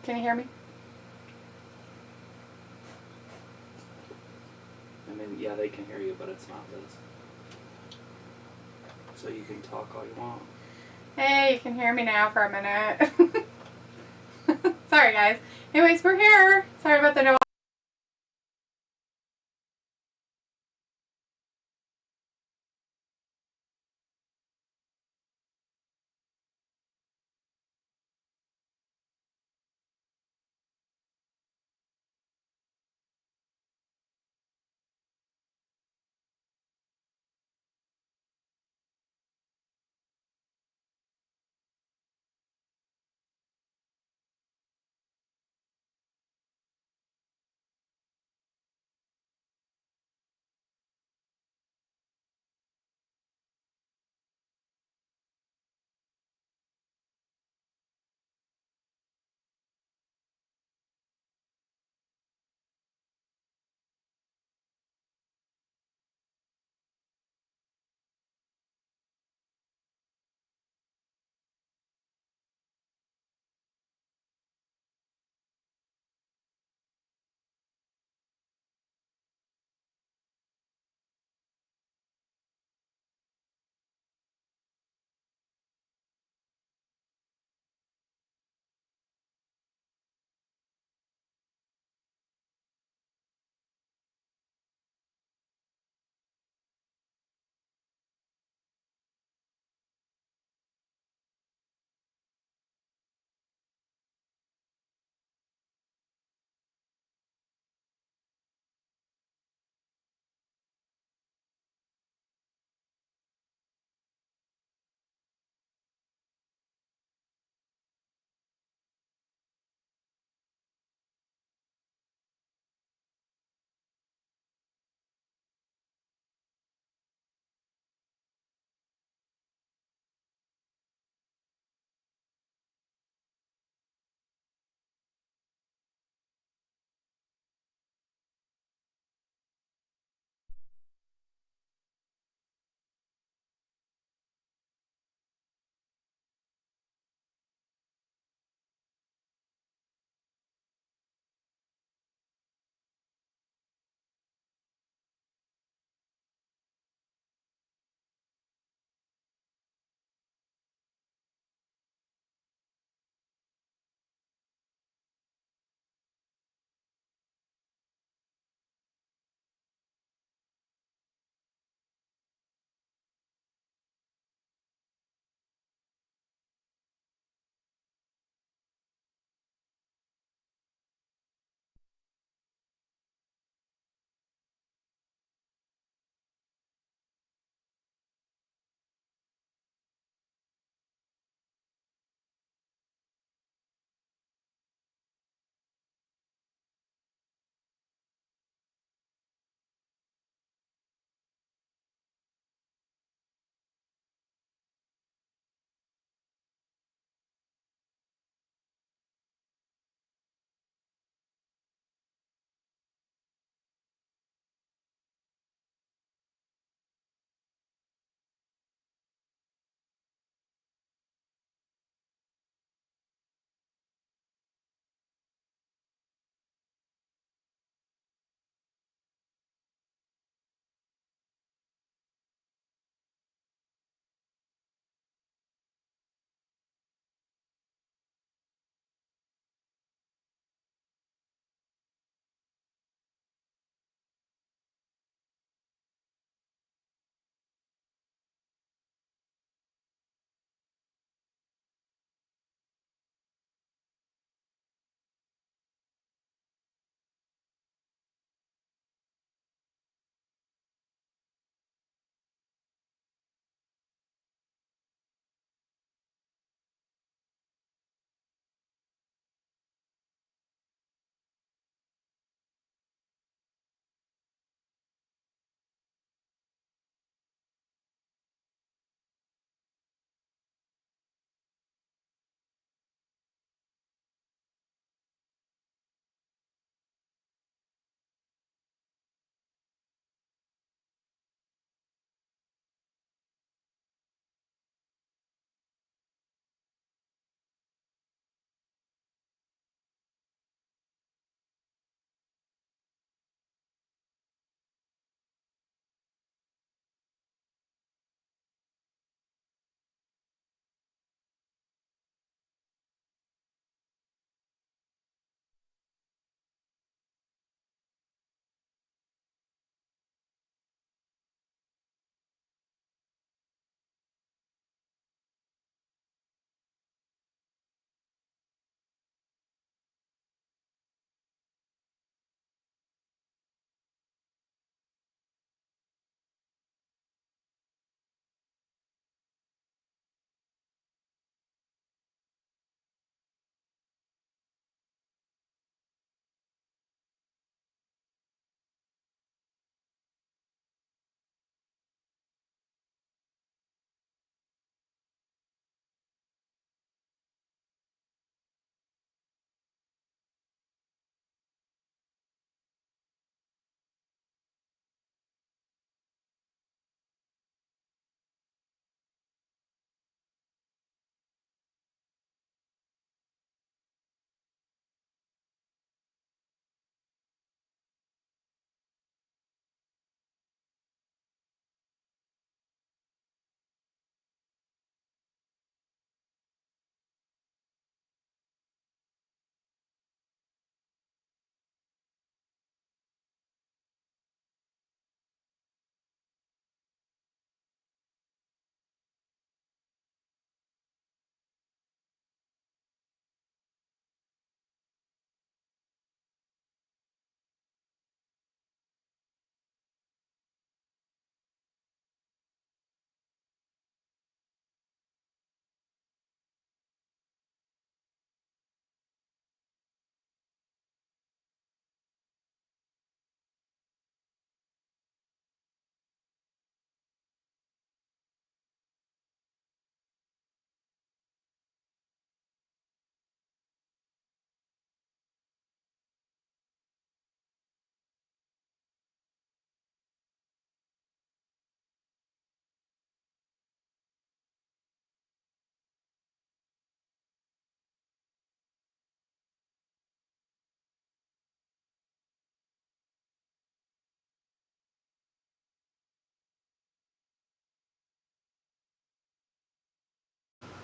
Can you hear me? I mean, yeah, they can hear you, but it's not this. So you can talk all you want. Hey, you can hear me now for a minute. Sorry, guys. Anyways, we're here. Sorry about the no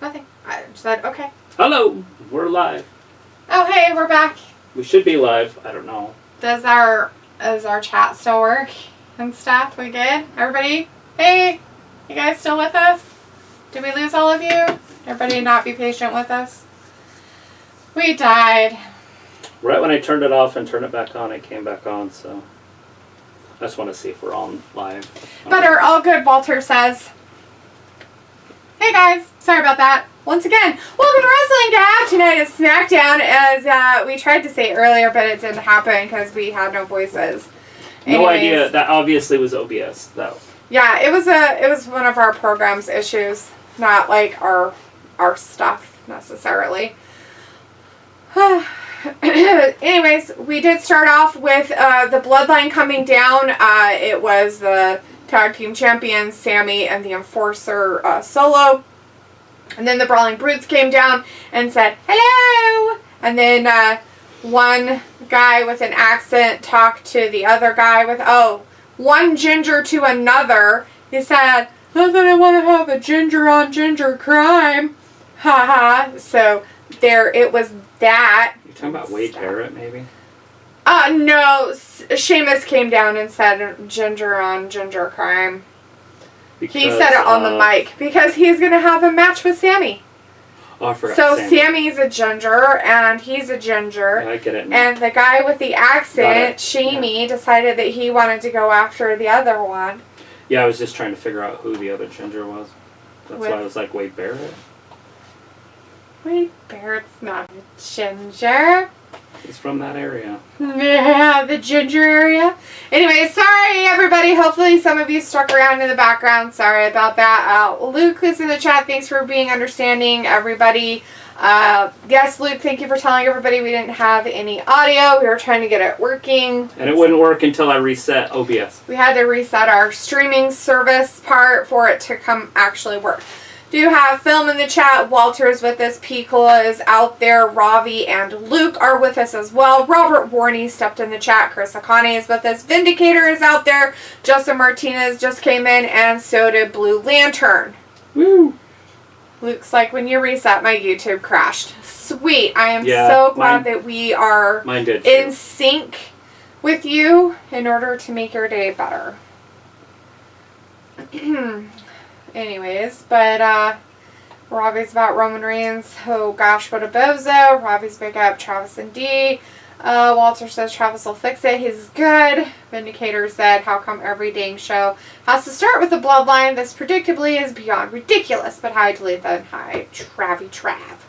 Nothing. I said, okay. Hello, we're live. Oh, hey, we're back. We should be live. I don't know. Does our chat still work and stuff? We good? Everybody? Hey, you guys still with us? Did we lose all of you? Everybody not be patient with us? We died. Right when I turned it off and turned it back on, it came back on, so I just want to see if we're on live. Better, all good, Walter says. Hey guys, sorry about that. Once again, welcome to Wrestling Gab. Tonight is Smackdown, as we tried to say earlier, but it didn't happen because we had no voices. No idea. That obviously was OBS, though. Yeah, it was one of our program's issues, not like our stuff necessarily. Anyways, we did start off with the Bloodline coming down. It was the Tag Team Champions, Sammy and the Enforcer Solo. And then the Brawling Brutes came down and said, hello! And then one guy with an accent talked to the other guy with, one ginger to another. He said, not that I want to have a ginger on ginger crime. Haha. So there, it was that. You're talking about Wade Barrett, maybe? No. Sheamus came down and said ginger on ginger crime. Because, he said it on the mic. Because he's going to have a match with Sammy. Oh, I forgot so Sammy's a ginger, and he's a ginger. Yeah, I get it now. And the guy with the accent, Shamey, decided that he wanted to go after the other one. Yeah, I was just trying to figure out who the other ginger was. That's why I was like, Wade Barrett? Wade Barrett's not a ginger. He's from that area. Yeah, the ginger area. Anyway, sorry everybody. Hopefully some of you stuck around in the background. Sorry about that. Luke is in the chat. Thanks for being understanding, everybody. Yes, Luke, thank you for telling everybody we didn't have any audio. We were trying to get it working. And it wouldn't work until I reset OBS. We had to reset our streaming service part for it to come actually work. Do have Film in the chat. Walter is with us. Pikola is out there. Ravi and Luke are with us as well. Robert Warney stepped in the chat. Chris Akane is with us. Vindicator is out there. Justin Martinez just came in, and so did Blue Lantern. Woo! Luke's like, when you reset, my YouTube crashed. Sweet. I am so glad that we are in sync with you in order to make your day better. Anyways, but Ravi's about Roman Reigns. Oh gosh, what a bozo. Ravi's big up Travis and D. Walter says Travis will fix it. He's good. Vindicator said, how come every dang show has to start with the Bloodline? This predictably is beyond ridiculous. But hi, delete that. Hi, Travy Trav.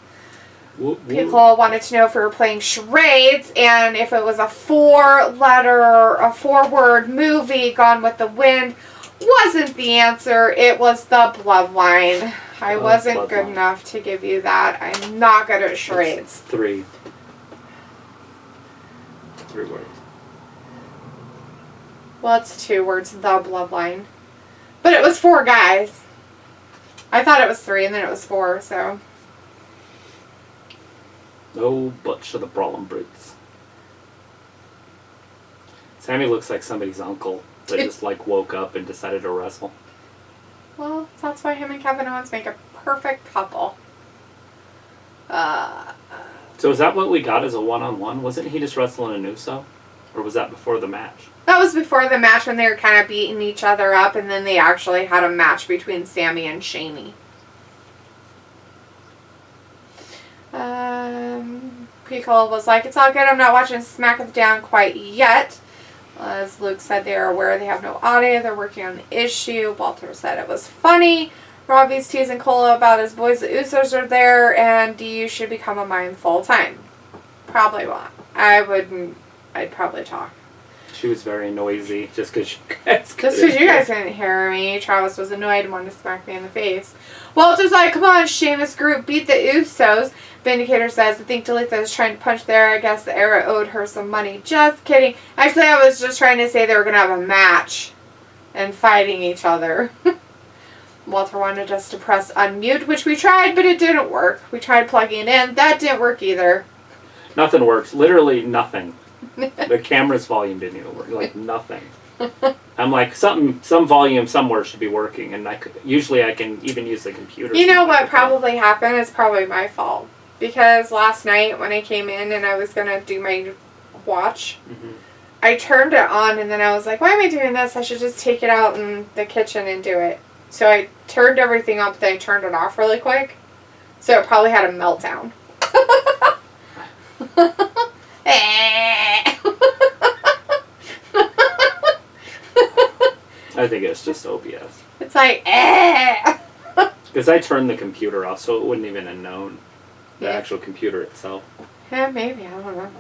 People wanted to know if we were playing charades and if it was a four-word movie, Gone with the Wind. Wasn't the answer. It was the Bloodline. I wasn't good enough to give you that. I'm not good at charades. It's three words. Well, it's 2 words. The Bloodline. But it was 4 guys. I thought it was 3 and then it was 4, so. No butch of the Brawling Brutes. Sammy looks like somebody's uncle. They just woke up and decided to wrestle. Well, that's why him and Kevin Owens make a perfect couple. So is that what we got as a one-on-one? Wasn't he just wrestling an Uso? Or was that before the match? That was before the match when they were kind of beating each other up, and then they actually had a match between Sammy and Shamey. Pickle was like, it's all good, I'm not watching Smackdown quite yet. As Luke said, they are aware they have no audio. They're working on the issue. Walter said it was funny. Robbie's teasing Cola about his boys. The Usos are there, and DU should become a mime full time. Probably won't. I wouldn't. I'd probably talk. She was very noisy just because you guys couldn't hear me. Travis was annoyed and wanted to smack me in the face. Walter's like, come on, Sheamus group, beat the Usos. Vindicator says, I think Talitha is trying to punch there. I guess the era owed her some money. Just kidding. Actually, I was just trying to say they were going to have a match and fighting each other. Walter wanted us to press unmute, which we tried, but it didn't work. We tried plugging it in. That didn't work either. Nothing works. Literally nothing. The camera's volume didn't even work. Nothing. I'm like, some volume somewhere should be working, and usually I can even use the computer. You know what probably happened? It's probably my fault. Because last night when I came in and I was going to do my watch, I turned it on and then I was like, why am I doing this? I should just take it out in the kitchen and do it. So I turned everything up, then I turned it off really quick. So it probably had a meltdown. I think it's just OBS. It's like, Because I turned the computer off, so it wouldn't even have known the actual computer itself. Yeah, maybe. I don't know.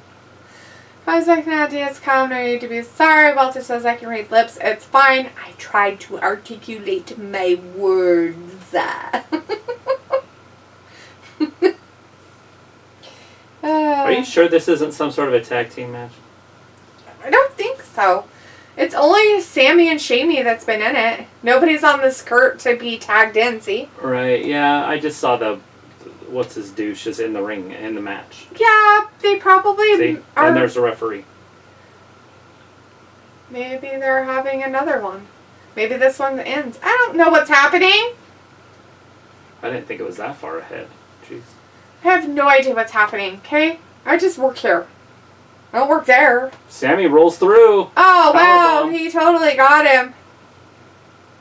I was like, no, it's calm. No need to be sorry. Walter says I can read lips. It's fine. I tried to articulate my words. Are you sure this isn't some sort of a tag team match? I don't think so. It's only Sammy and Shamey that's been in it. Nobody's on the skirt to be tagged in, see? Right, yeah. I just saw what's his douche is in the ring, in the match. Yeah, they probably see? are. And there's a referee. Maybe they're having another one. Maybe this one ends. I don't know what's happening. I didn't think it was that far ahead. Jeez. I have no idea what's happening, okay? I just work here. I don't work there. Sammy rolls through. Oh, wow. Powerbomb. He totally got him.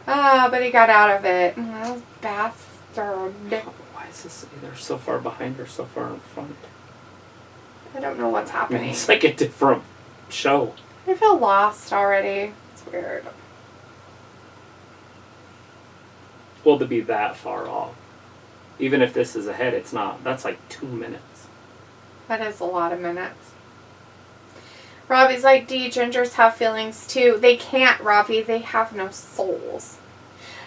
Oh, but he got out of it. Oh, bastard. Why is this either so far behind or so far in front? I don't know what's happening. It's like a different show. I feel lost already. It's weird. Well, to be that far off. Even if this is ahead, it's not. That's like 2 minutes. That is a lot of minutes. Robbie's like, D, gingers have feelings too. They can't, Robbie. They have no souls.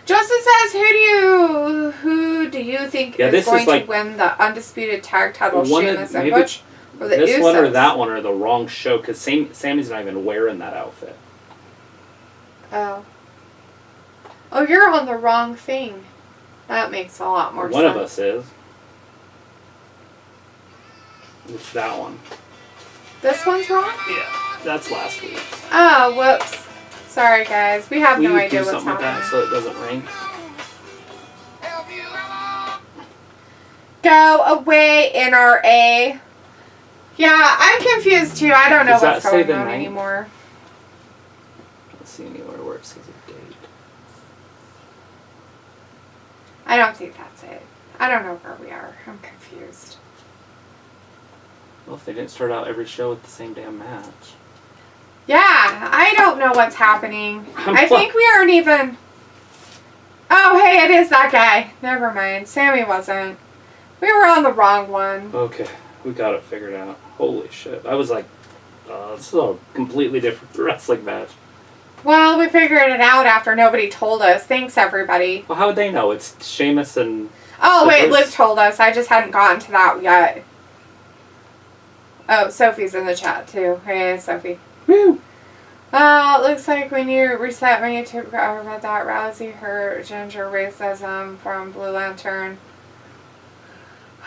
Joseph says, who do you think is going to win the undisputed tag title? Sheamus and Butch? Or the this Usos? one or that one are the wrong show, because Sammy's not even wearing that outfit. Oh. Oh, you're on the wrong thing. That makes a lot more sense. One of us is. It's that one. This one's wrong? Yeah, that's last week's. Oh, whoops. Sorry, guys. We have no idea what's happening. With that so it doesn't ring. Go away, NRA. Yeah, I'm confused too. I don't know what's going on anymore. I don't see anywhere where it says a date. I don't think that's it. I don't know where we are. I'm confused. Well, if they didn't start out every show with the same damn match. Yeah, I don't know what's happening. I think we aren't even... Oh, hey, it is that guy. Never mind. Sammy wasn't. We were on the wrong one. Okay, we got it figured out. Holy shit. I was like, this is a completely different wrestling match. Well, we figured it out after nobody told us. Thanks, everybody. Well, how would they know? It's Sheamus and... Oh, wait, Luke told us. I just hadn't gotten to that yet. Oh, Sophie's in the chat, too. Hey, Sophie. Woo! It looks like when you reset my YouTube about that, Rousey heard ginger racism from Blue Lantern.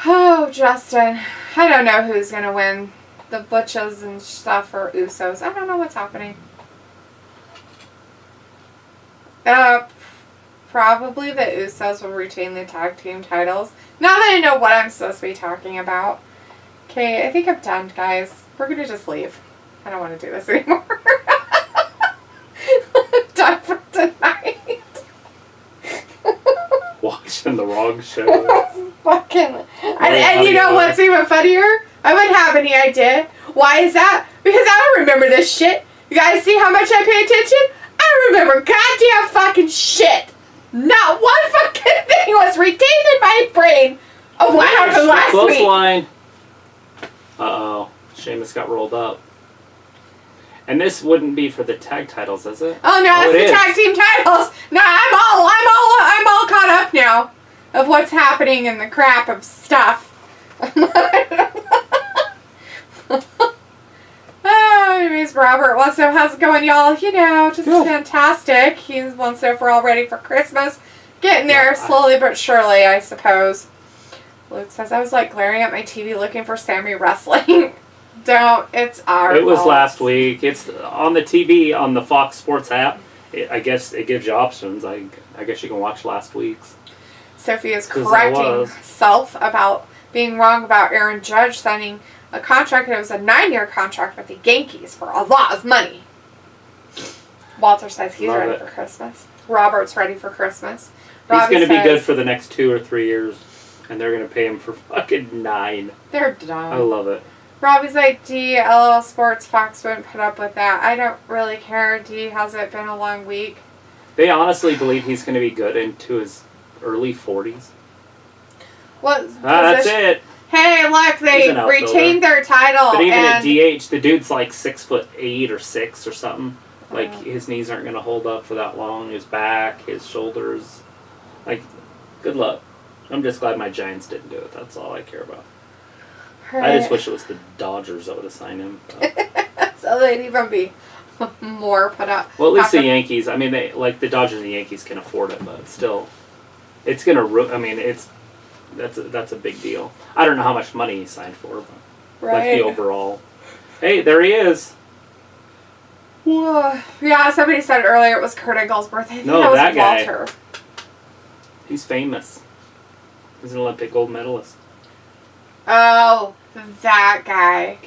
Oh, Justin. I don't know who's going to win. The Butches and stuff or Usos. I don't know what's happening. Probably the Usos will retain the tag team titles. Now that I know what I'm supposed to be talking about. Okay, I think I'm done, guys. We're going to just leave. I don't want to do this anymore. I'm done for tonight. Watching the wrong show. Fucking. And you know what's even funnier? I wouldn't have any idea. Why is that? Because I don't remember this shit. You guys see how much I pay attention? I don't remember goddamn fucking shit. Not one fucking thing was retained in my brain of what happened last week. Line. Uh-oh. Sheamus got rolled up. And this wouldn't be for the tag titles, is it? Oh no, it's the tag team titles. No, I'm all caught up now of what's happening in the crap of stuff. Oh, anyways, Robert wants to know how's it going, y'all. You know, just fantastic. He wants to know if we're all ready for Christmas. Getting there slowly but surely, I suppose. Luke says, I was like glaring at my TV looking for Sammy wrestling. Don't. It's our It was fault. last week. It's on the TV, on the Fox Sports app. I guess it gives you options. I guess you can watch last week's. Sophie is 'Cause it correcting was. herself about being wrong about Aaron Judge signing a contract. It was a 9-year contract with the Yankees for a lot of money. Walter says he's Love ready it. for Christmas. Robert's ready for Christmas. He's Robbie going to be good says for the next 2 or 3 years. And they're going to pay him for fucking 9. they're done. I love it. Robbie's like, D, LL Sports, Fox wouldn't put up with that. I don't really care, D. Has it been a long week? They honestly believe he's going to be good into his early 40s. What That's it. Hey, look, they He's an outfielder. retained their title. But even at and DH, the dude's like 6'8" or 6 or something. Like, his knees aren't going to hold up for that long. His back, his shoulders. Like, good luck. I'm just glad my Giants didn't do it. That's all I care about. I just wish it was the Dodgers that would have signed him. So they'd even be more put up. Well, at least the Yankees. I mean, they like the Dodgers and the Yankees can afford it, but still, it's gonna. I mean, that's a big deal. I don't know how much money he signed for, but like the overall. Hey, there he is. Whoa. Yeah, somebody said earlier it was Kurt Angle's birthday. I think No, that was that guy. Walter. He's famous. He's an Olympic gold medalist. Oh, that guy.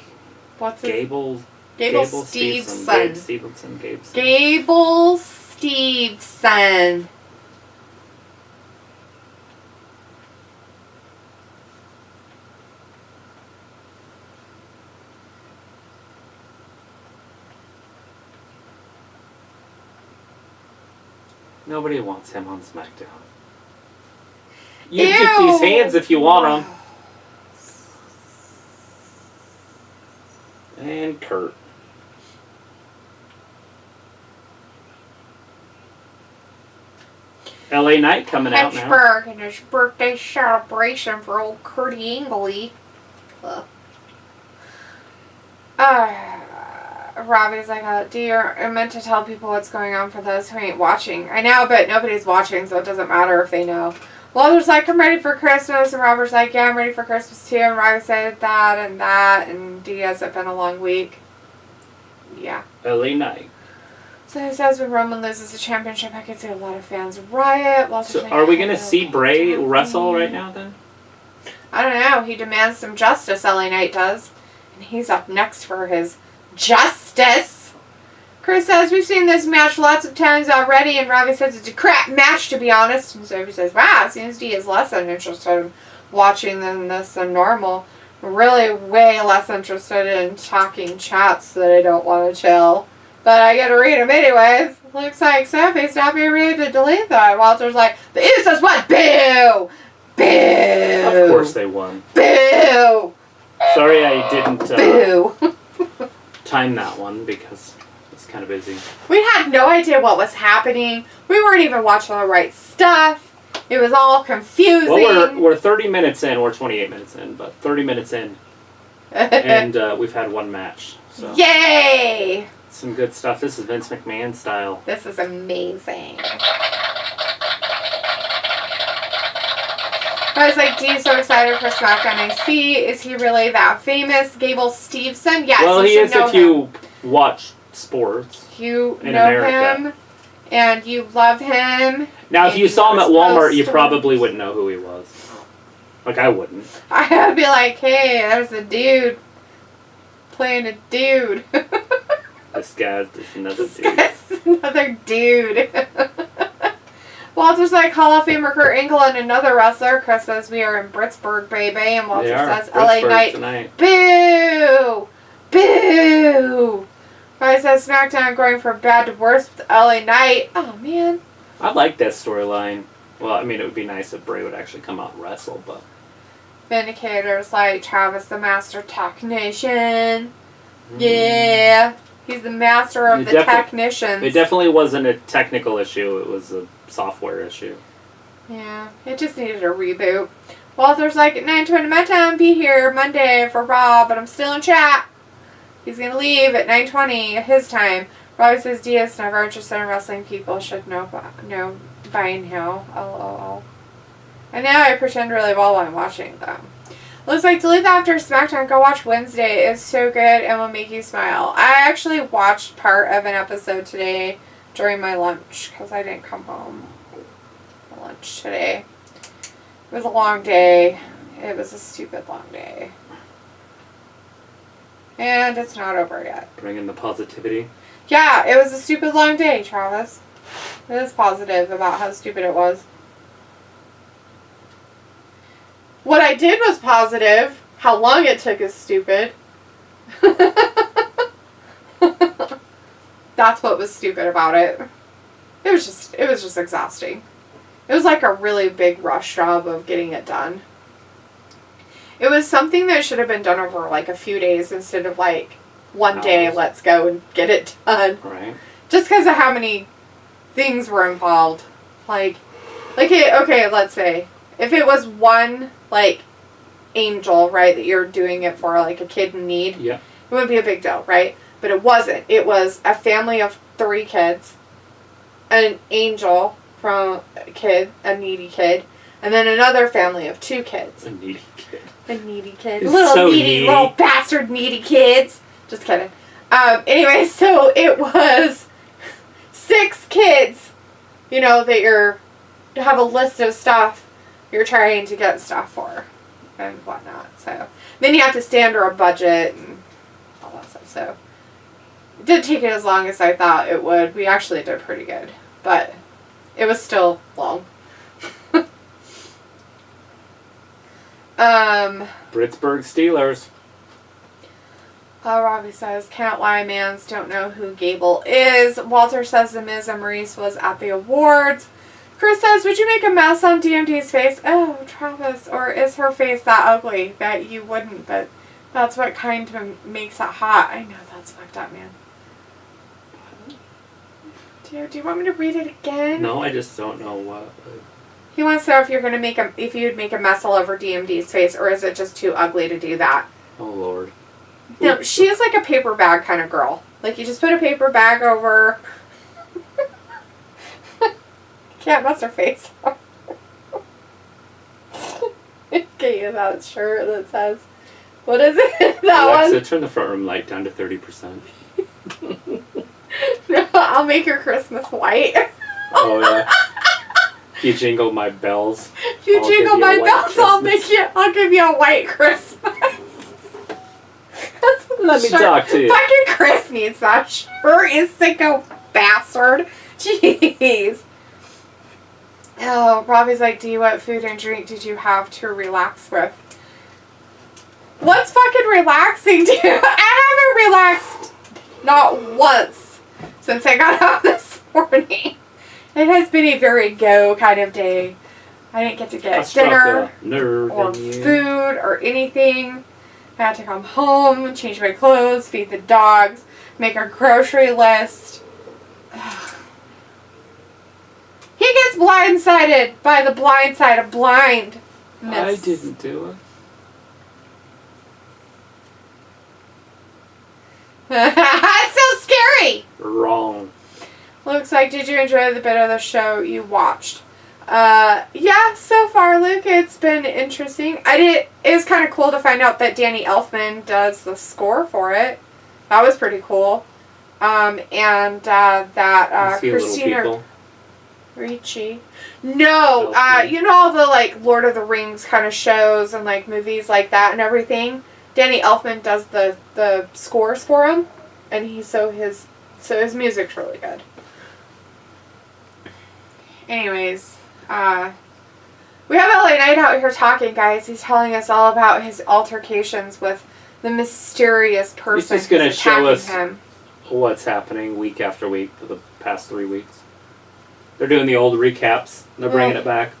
What's his Gable Steveson. Gabe Stevenson. Gable Steveson. Nobody wants him on SmackDown. You get these hands if you want them. And Kurt. LA Knight coming out now. Pittsburgh and his birthday celebration for old Curdy Angley. Robbie's like, dear, I meant to tell people what's going on for those who ain't watching. I know, but nobody's watching, so it doesn't matter if they know. Walter's like, I'm ready for Christmas, and Robert's like, yeah, I'm ready for Christmas too, and Robbie said that, and D, has it been a long week? Yeah. LA Knight. So he says when Roman loses the championship, I could see a lot of fans riot. Walter's So like, are we going to see Bray wrestle right now then? I don't know. He demands some justice, LA Knight does. And he's up next for his justice. Chris says, we've seen this match lots of times already, and Robbie says it's a crap match, to be honest. And Sophie says, wow, it seems D is less than interested in watching this than normal. Really way less interested in talking chats that I don't want to chill. But I get to read them anyways. Looks like Sophie's not being ready to delete that. Walter's like, the Usos what? Boo! Boo! Of course they won. Boo! Sorry I didn't Boo! time that one because it's kind of busy. We had no idea what was happening. We weren't even watching the right stuff. It was all confusing. Well, we're 30 minutes in. We're 28 minutes in, but 30 minutes in. And we've had one match. So. Yay! Some good stuff. This is Vince McMahon style. This is amazing. I was like, Dee's so excited for SmackDown. I see. Is he really that famous? Gable Steveson? Yes, well, he is if him. you watch sports. You in know America. him, and you love him. Now, if you saw him at Walmart, you probably would. wouldn't know who he was. Like, I wouldn't. I would be like, hey, there's a dude playing a dude. This guy's just another This dude. guy's another dude. Walter's like, Hall of Famer Kurt Angle and another wrestler. Chris says, we are in Pittsburgh, baby. And Walter They are. says, LA Pittsburgh Knight. tonight. Boo! Boo! Riley says, SmackDown going from bad to worse with LA Knight. Oh, man. I like that storyline. Well, I mean, it would be nice if Bray would actually come out and wrestle, but... Vindicator's like, Travis the Master Technician. Yeah. He's the master of the technicians. It definitely wasn't a technical issue. It was a software issue. Yeah. It just needed a reboot. Walter's like, at 9:20 my time, be here Monday for Raw, but I'm still in chat. He's going to leave at 9:20 at his time. Robbie says, Diaz never interested in wrestling. People should know by now. LOL. And now I pretend really well while I'm watching them. Looks like delete that after Smackdown. Go watch Wednesday. It's so good and will make you smile. I actually watched part of an episode today during my lunch because I didn't come home for lunch today. It was a long day. It was a stupid long day. And it's not over yet. Bringing the positivity. Yeah, it was a stupid long day, Travis. It is positive about how stupid it was. What I did was positive. How long it took is stupid. That's what was stupid about it. It was just exhausting. It was like a really big rush job of getting it done. It was something that should have been done over like a few days instead of like one day, let's go and get it done. Right. Just because of how many things were involved. Like, okay, let's say, if it was one, like, angel, right, that you're doing it for, like, a kid in need, yeah, it wouldn't be a big deal, right? But it wasn't. It was a family of 3 kids, an angel from a kid, a needy kid, and then another family of 2 kids. A needy kid. A needy kid. It's Little so needy, little bastard needy kids. Just kidding. Anyway, so it was 6 kids, you know, that you have a list of stuff you're trying to get stuff for and whatnot. So then you have to stay under a budget and all that stuff. So it didn't take it as long as I thought it would. We actually did pretty good, but it was still long. Pittsburgh Steelers. Robbie says, can't lie, mans don't know who Gable is. Walter says the Miz and Maurice was at the awards. Chris says, would you make a mess on DMD's face? Oh, Travis, or is her face that ugly that you wouldn't, but that's what kind of makes it hot. I know, that's fucked up, man. Do you want me to read it again? No, I just don't know what. He wants to know if you're gonna if you'd make a mess all over DMD's face, or is it just too ugly to do that? Oh Lord. No, she is like a paper bag kind of girl. Like, you just put a paper bag over. Can't mess her face up. Get you that shirt that says, what is it? That Alexa, one? turn the front room light down to 30%. No, I'll make your Christmas white. Oh yeah. If you jingle my bells. If you jingle my bells, Christmas. I'll give you a white Christmas. Let me talk to you. Fucking Chris needs that shirt, you sicko bastard. Jeez. Oh, Robbie's like, do you what food and drink did you have to relax with? What's fucking relaxing, dude? I haven't relaxed not once since I got up this morning. It has been a very go kind of day. I didn't get to get dinner or food or anything. I had to come home, change my clothes, feed the dogs, make a grocery list. He gets blindsided by the blind side of blindness. I didn't do it. That's so scary. Wrong. Looks like, did you enjoy the bit of the show you watched? Yeah, so far, Luke, it's been interesting. It was kind of cool to find out that Danny Elfman does the score for it. That was pretty cool. And that Christina Ricci. No, you know all the like Lord of the Rings kind of shows and like movies like that and everything. Danny Elfman does the scores for him, and his music's really good. Anyways, we have LA Knight out here talking, guys. He's telling us all about his altercations with the mysterious person He's just going to show us him. What's happening week after week for the past 3 weeks. They're doing the old recaps. They're bringing it back.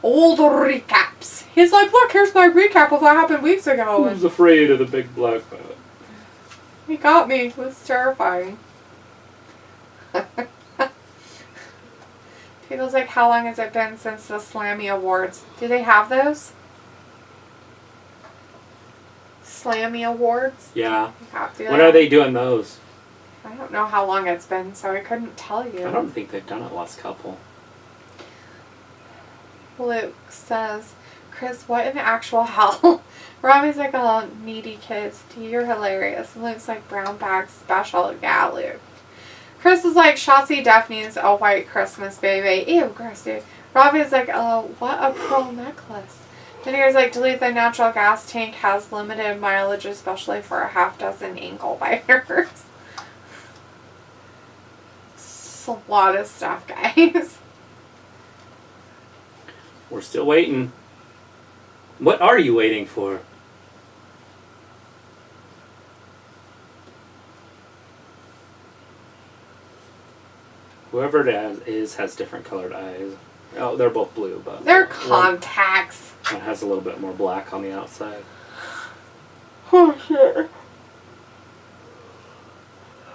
Old recaps. He's like, look, here's my recap of what happened weeks ago. Who's afraid of the big black man? He got me. It was terrifying. People's like, how long has it been since the Slammy Awards? Do they have those? Slammy Awards? Yeah. When are they doing those? I don't know how long it's been, so I couldn't tell you. I don't think they've done it the last couple. Luke says, Chris, what in the actual hell? Robbie's like, oh, needy kids. You're hilarious. It looks like brown bag special. Yeah, Luke. Chris is like, Shotzi Duff needs a white Christmas baby. Ew, gross, dude. Robbie's like, oh, what a pearl necklace. Then he was like, delete the natural gas tank has limited mileage, especially for a half dozen ankle biters. It's a lot of stuff, guys. We're still waiting. What are you waiting for? Whoever it is has different colored eyes. Oh, they're both blue, but... They're contacts. One has a little bit more black on the outside. Oh, shit.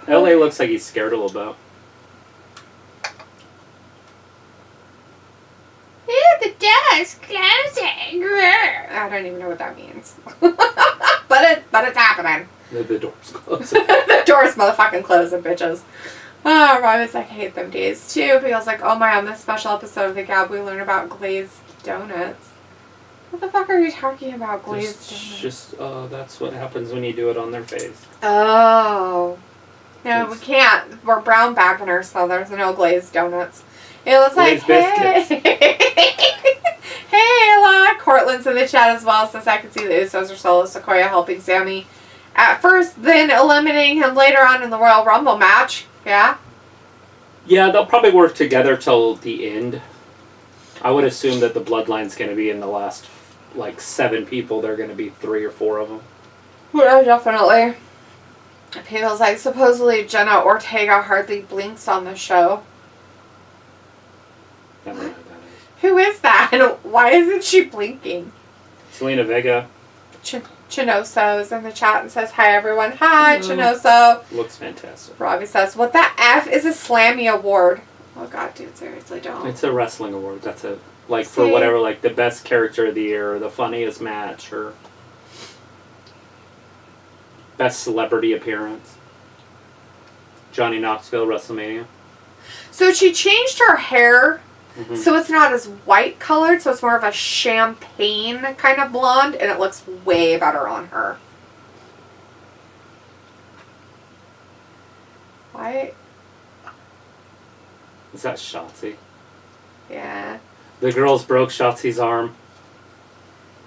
LA looks like he's scared a little bit. The door's closing. I don't even know what that means. but it's happening. The door's closing. The door's motherfucking closing, bitches. Oh, Robbie's like, I hate them days too. People's like, oh my, on this special episode of the Gab, we learn about glazed donuts. What the fuck are you talking about, glazed donuts? That's what happens when you do it on their face. Oh. No, we can't. We're brown bagging her, so there's no glazed donuts. It looks like, biscuits. Hey, Ella. Cortland's in the chat as well, since I can see the Usos are solo Sequoia helping Sammy at first, then eliminating him later on in the Royal Rumble match. Yeah? Yeah, they'll probably work together till the end. I would assume that the Bloodline's going to be in the last, 7 people. They're going to be 3 or 4 of them. Yeah, definitely. People's like, supposedly Jenna Ortega hardly blinks on the show. I don't know who that is. Who is that? And why isn't she blinking? Selena Vega. Chinoso's in the chat and says, hi everyone. Hi, Chinoso. Looks fantastic. Robbie says, what the F is a Slammy award? Oh god, dude, seriously, don't. It's a wrestling award. That's it. For whatever, the best character of the year, or the funniest match, or best celebrity appearance. Johnny Knoxville, WrestleMania. So she changed her hair. Mm-hmm. So it's not as white colored, so it's more of a champagne kind of blonde, and it looks way better on her. Why? Is that Shotzi? Yeah. The girls broke Shotzi's arm.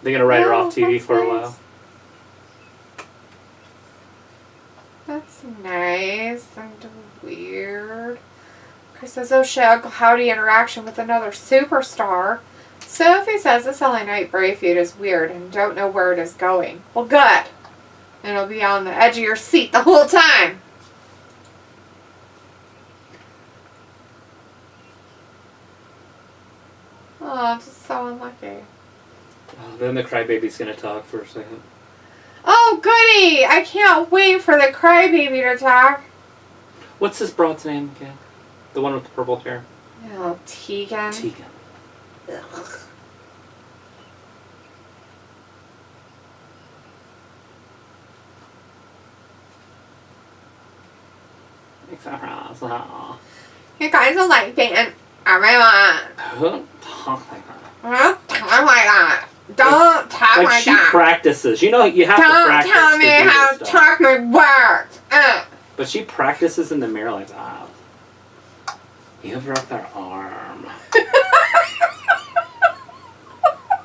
They're going to write her off TV for a while. That's nice and weird. Chris says, oh shit, Uncle Howdy interaction with another superstar. Sophie says, this LA Knight Bray feud is weird and don't know where it is going. Well, good. And it'll be on the edge of your seat the whole time. Oh, just so unlucky. Then the crybaby's going to talk for a second. Oh, goody! I can't wait for the crybaby to talk. What's this broad's name again? The one with the purple hair? Oh, Tegan. Tegan. Ugh. You guys are like being everyone. Don't talk like that. Don't talk like that. Don't talk like she that. practices. You know, you have to practice. Don't tell me how to talk my words. But she practices in the mirror like that. You broke their arm.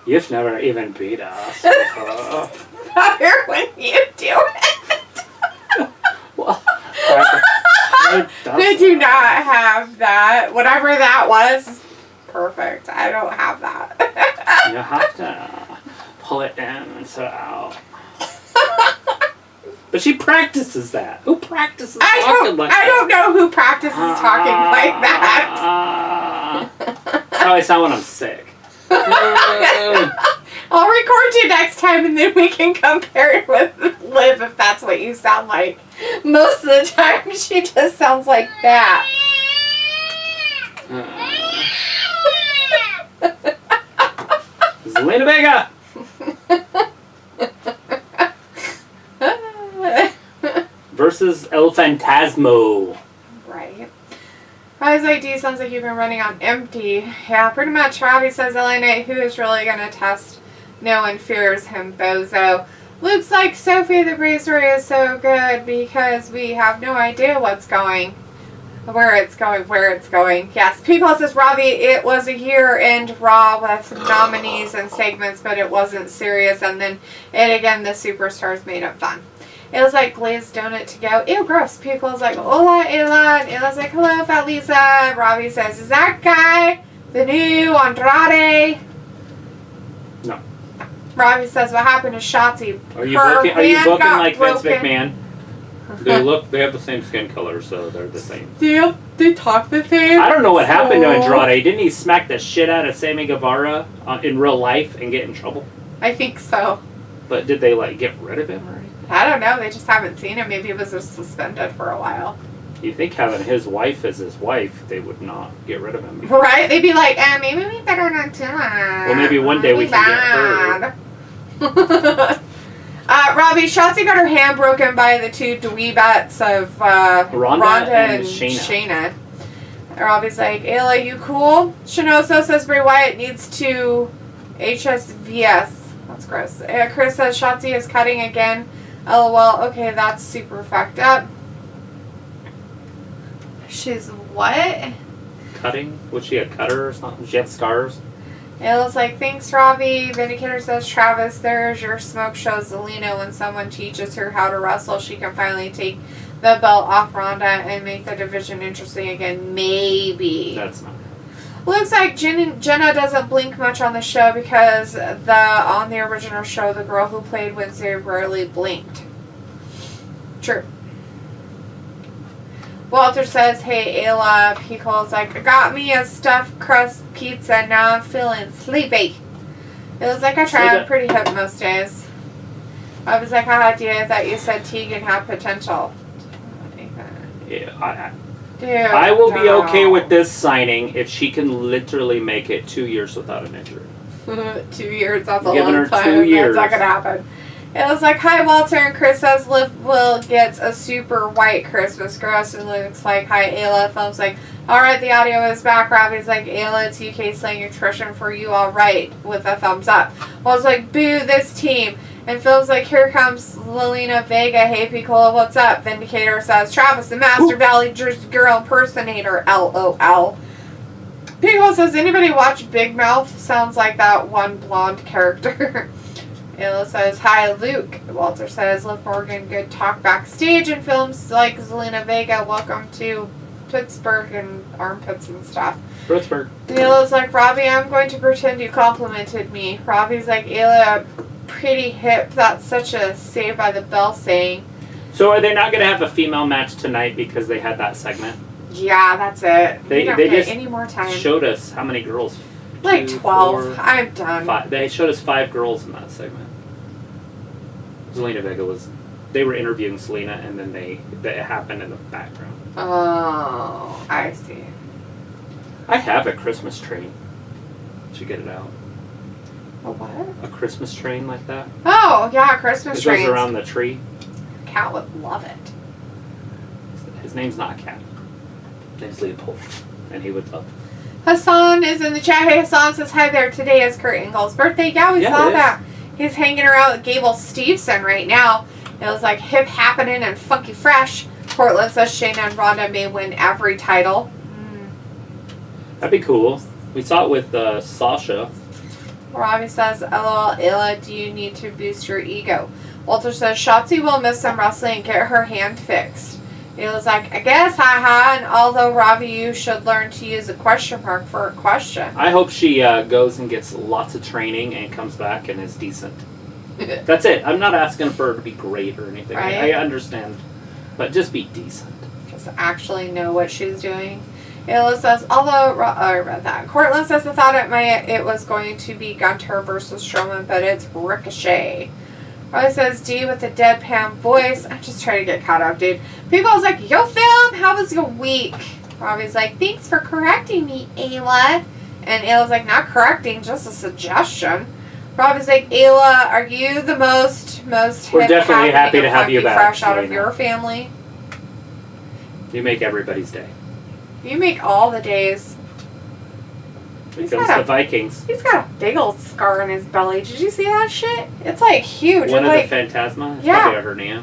You've never even beat us. Better when you do it. Well, I do not have that. Whatever that was, perfect. I don't have that. You have to pull it in and sit out. But she practices that. Who practices talking like that? I don't know who practices talking like that. That's how I sound when I'm sick. I'll record you next time and then we can compare it with Liv if that's what you sound like. Most of the time she just sounds like that. Zelina Vega! Versus El Fantasmo. Right. Rise ID sounds like you've been running on empty. Yeah, pretty much. Robbie says LA Knight, who is really going to test No one fears him, bozo. Looks like Sophie the Razor is so good because we have no idea where it's going. Yes, People says, Robbie, it was a year-end Raw with nominees and segments, but it wasn't serious. And then, again, the superstars made it fun. It was like glazed donut to go. Ew, gross. People's like, hola, Ayla. And Ayla's like, hello, Fat Lisa. And Robbie says, is that guy the new Andrade? No. Robbie says, what happened to Shotzi? Are you booking like Vince McMahon? They have the same skin color, so they're the same. They talk the same? I don't know what happened to Andrade. Didn't he smack the shit out of Sammy Guevara in real life and get in trouble? I think so. But did they, like, get rid of him or anything? I don't know. They just haven't seen him. Maybe he was just suspended for a while. You think having his wife as his wife, they would not get rid of him? Right? They'd be like, maybe we better not do that. Well, maybe one day we can get her. Robbie, Shotzi got her hand broken by the two dweebettes of Ronda and Shayna. Robbie's like, Ayla, you cool? Shinoso says Bray Wyatt needs to HSVS. That's gross. Chris says Shotzi is cutting again. LOL. Okay, that's super fucked up. She's what? Cutting? Was she a cutter or something? She had scars? Ayla's like, thanks, Robbie. Vindicator says, Travis, there's your smoke show. Zelina, when someone teaches her how to wrestle, she can finally take the belt off Ronda and make the division interesting again. Maybe. That's not. Looks like Jenna doesn't blink much on the show because on the original show, the girl who played Wednesday rarely blinked. True. Walter says, hey, Ayla. Pico's like, I got me a stuffed crust pizza. Now I'm feeling sleepy. It was like I try. I'm pretty hip most days. I was like, how do you thought you said Tegan had potential? Yeah, Dude, I will be okay with this signing if she can literally make it 2 years without an injury. 2 years, that's a Giving long her time. 2 years. That's not going to happen. It was like, hi, Walter, and Chris says Liv Will gets a super white Christmas. Gross, and looks like, hi, Ayla. Film's like, alright, the audio is back. Robbie's like, Ayla, it's UK slang expression for you, alright, with a thumbs up. Walter's like, boo this team. And Phil's like, here comes Lilina Vega. Hey, Piccola, what's up? Vindicator says, Travis, the Master Valley girl impersonator. LOL. Piccola says, anybody watch Big Mouth? Sounds like that one blonde character. Ayla says, hi, Luke. Walter says, Liv Morgan, good talk backstage. And Films like Zelina Vega, welcome to Pittsburgh and armpits and stuff. Pittsburgh. Ayla's like, Robbie, I'm going to pretend you complimented me. Robbie's like, Ayla, pretty hip. That's such a Saved by the Bell saying. So are they not going to have a female match tonight because they had that segment? Yeah, that's it. They don't just get any more time. Showed us how many girls? Like 2, 12. 4, I'm done. 5. They showed us 5 girls in that segment. Zelina Vega was. They were interviewing Selena, and then it happened in the background. Oh, I see. I have a Christmas train. Should get it out. A what? A Christmas train like that. Oh, yeah, Christmas trains. It goes around the tree. Cat would love it. His name's not Cat. His name's Leopold, and he would love it. Hassan is in the chat. Hey, Hassan says, hi there. Today is Kurt Angle's birthday. Yeah, we saw that. He's hanging around with Gable Steveson right now. It was like hip happening and funky fresh. Portland says Shayna and Ronda may win every title. That'd be cool. We saw it with Sasha. Robbie says, LOL, Ayla, do you need to boost your ego? Walter says, Shotzi will miss some wrestling and get her hand fixed. Ayla's like, I guess, haha. And although, Robbie, you should learn to use a question mark for a question. I hope she goes and gets lots of training and comes back and is decent. That's it. I'm not asking for her to be great or anything. Right? I understand. But just be decent. Just actually know what she's doing. Ayla says, although, I read that. Cortland says, I thought it was going to be Gunter versus Strowman, but it's Ricochet. Robbie says, D with the deadpan voice. I'm just trying to get caught up, dude. People's like, yo, Film, how was your week? Robbie's like, thanks for correcting me, Ayla. And Ayla's like, not correcting, just a suggestion. Robbie's like, Ayla, are you the most We're definitely happy to have you back. Fresh out of your family? You make everybody's day. You make all the days. Because the Vikings. He's got a big old scar on his belly. Did you see that shit? It's like huge. One of like, the Phantasma? It's yeah. probably a hernia.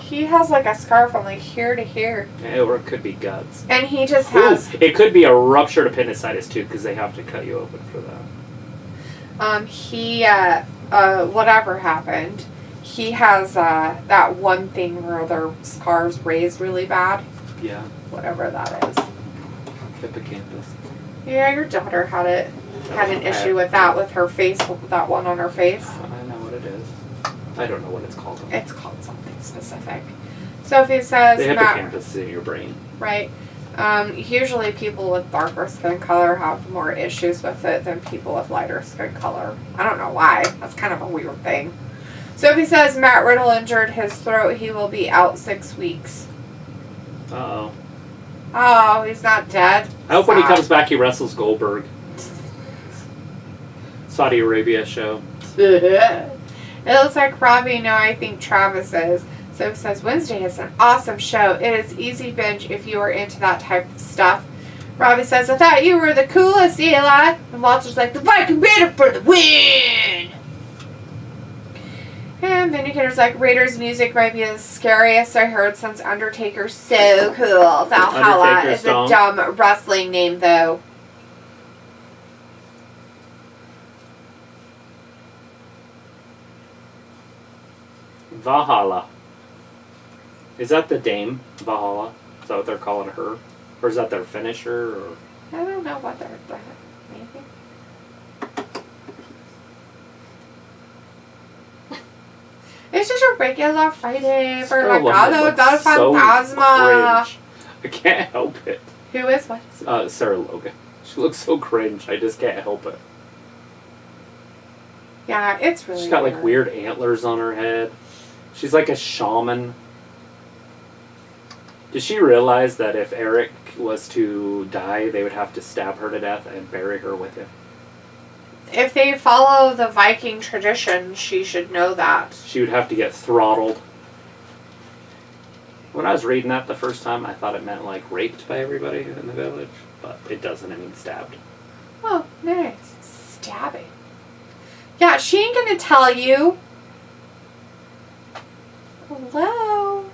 He has like a scar from like here to here. Yeah, or it could be guts. And he just has... Ooh, it could be a ruptured appendicitis too, because they have to cut you open for that. Whatever happened, he has that one thing where their scars raise really bad. Yeah. Whatever that is. Hippocampus. Yeah, your daughter had an issue with that, with her face, with that one on her face. I know what it is. I don't know what it's called. It's called something specific. Sophie says... The hippocampus is in your brain. Right. Usually people with darker skin color have more issues with it than people with lighter skin color. I don't know why. That's kind of a weird thing. Sophie says Matt Riddle injured his throat. He will be out 6 weeks. Uh-oh. Oh, he's not dead. I hope when he comes back he wrestles Goldberg. Saudi Arabia show. It looks like Robbie. No, I think Travis is. So it says Wednesday is an awesome show. It is easy binge if you are into that type of stuff. Robbie says, I thought you were the coolest, Eli. And Walter's like, the Viking banner for the win. And Vindicator's like, Raiders music might be the scariest I heard since Undertaker's so cool. Valhalla is a dumb wrestling name, though. Valhalla. Is that the Dame, Valhalla? Is that what they're calling her? Or is that their finisher? Or? I don't know what they're maybe. It's just a regular Friday for Legado del Fantasma. So I can't help it. Who is what? Sarah Logan. She looks so cringe. I just can't help it. Yeah, it's really She's got like weird antlers on her head. She's like a shaman. Did she realize that if Eric was to die, they would have to stab her to death and bury her with him? If they follow the Viking tradition, she should know that. She would have to get throttled. When I was reading that the first time, I thought it meant like raped by everybody in the village, but it doesn't. It means stabbed. Oh, nice. Stabbing. Yeah, she ain't gonna tell you. Hello.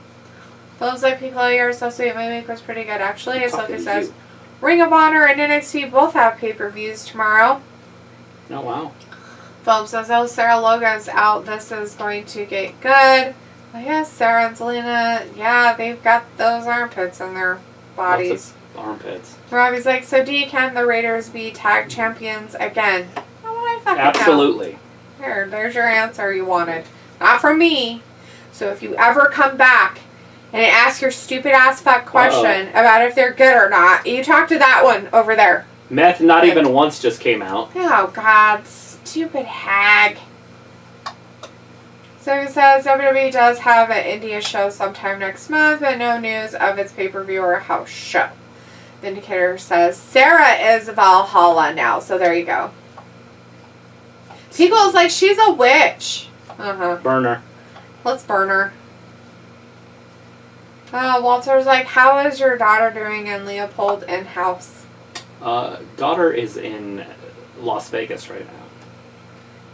Those like people you're so sweet. My make was pretty good actually. As Sophie says, Ring of Honor and NXT both have pay-per-views tomorrow. Oh wow. Philip says, oh, Sarah Logan's out. This is going to get good. I guess Sarah and Zelina, yeah, they've got those armpits in their bodies. Lots of armpits. Robbie's like, so can the Raiders be tag champions again? How would I fucking Absolutely. know? There's your answer you wanted. Not from me. So if you ever come back and ask your stupid ass fuck question about if they're good or not, you talk to that one over there. Meth Not Even Once just came out. Oh, God. Stupid hag. So it says WWE does have an India show sometime next month, but no news of its pay-per-view or house show. The Indicator says Sarah is Valhalla now, so there you go. People's like, she's a witch. Uh-huh. Burn her. Let's burn her. Walter's like, how is your daughter doing in Leopold in-house? Daughter is in Las Vegas right now.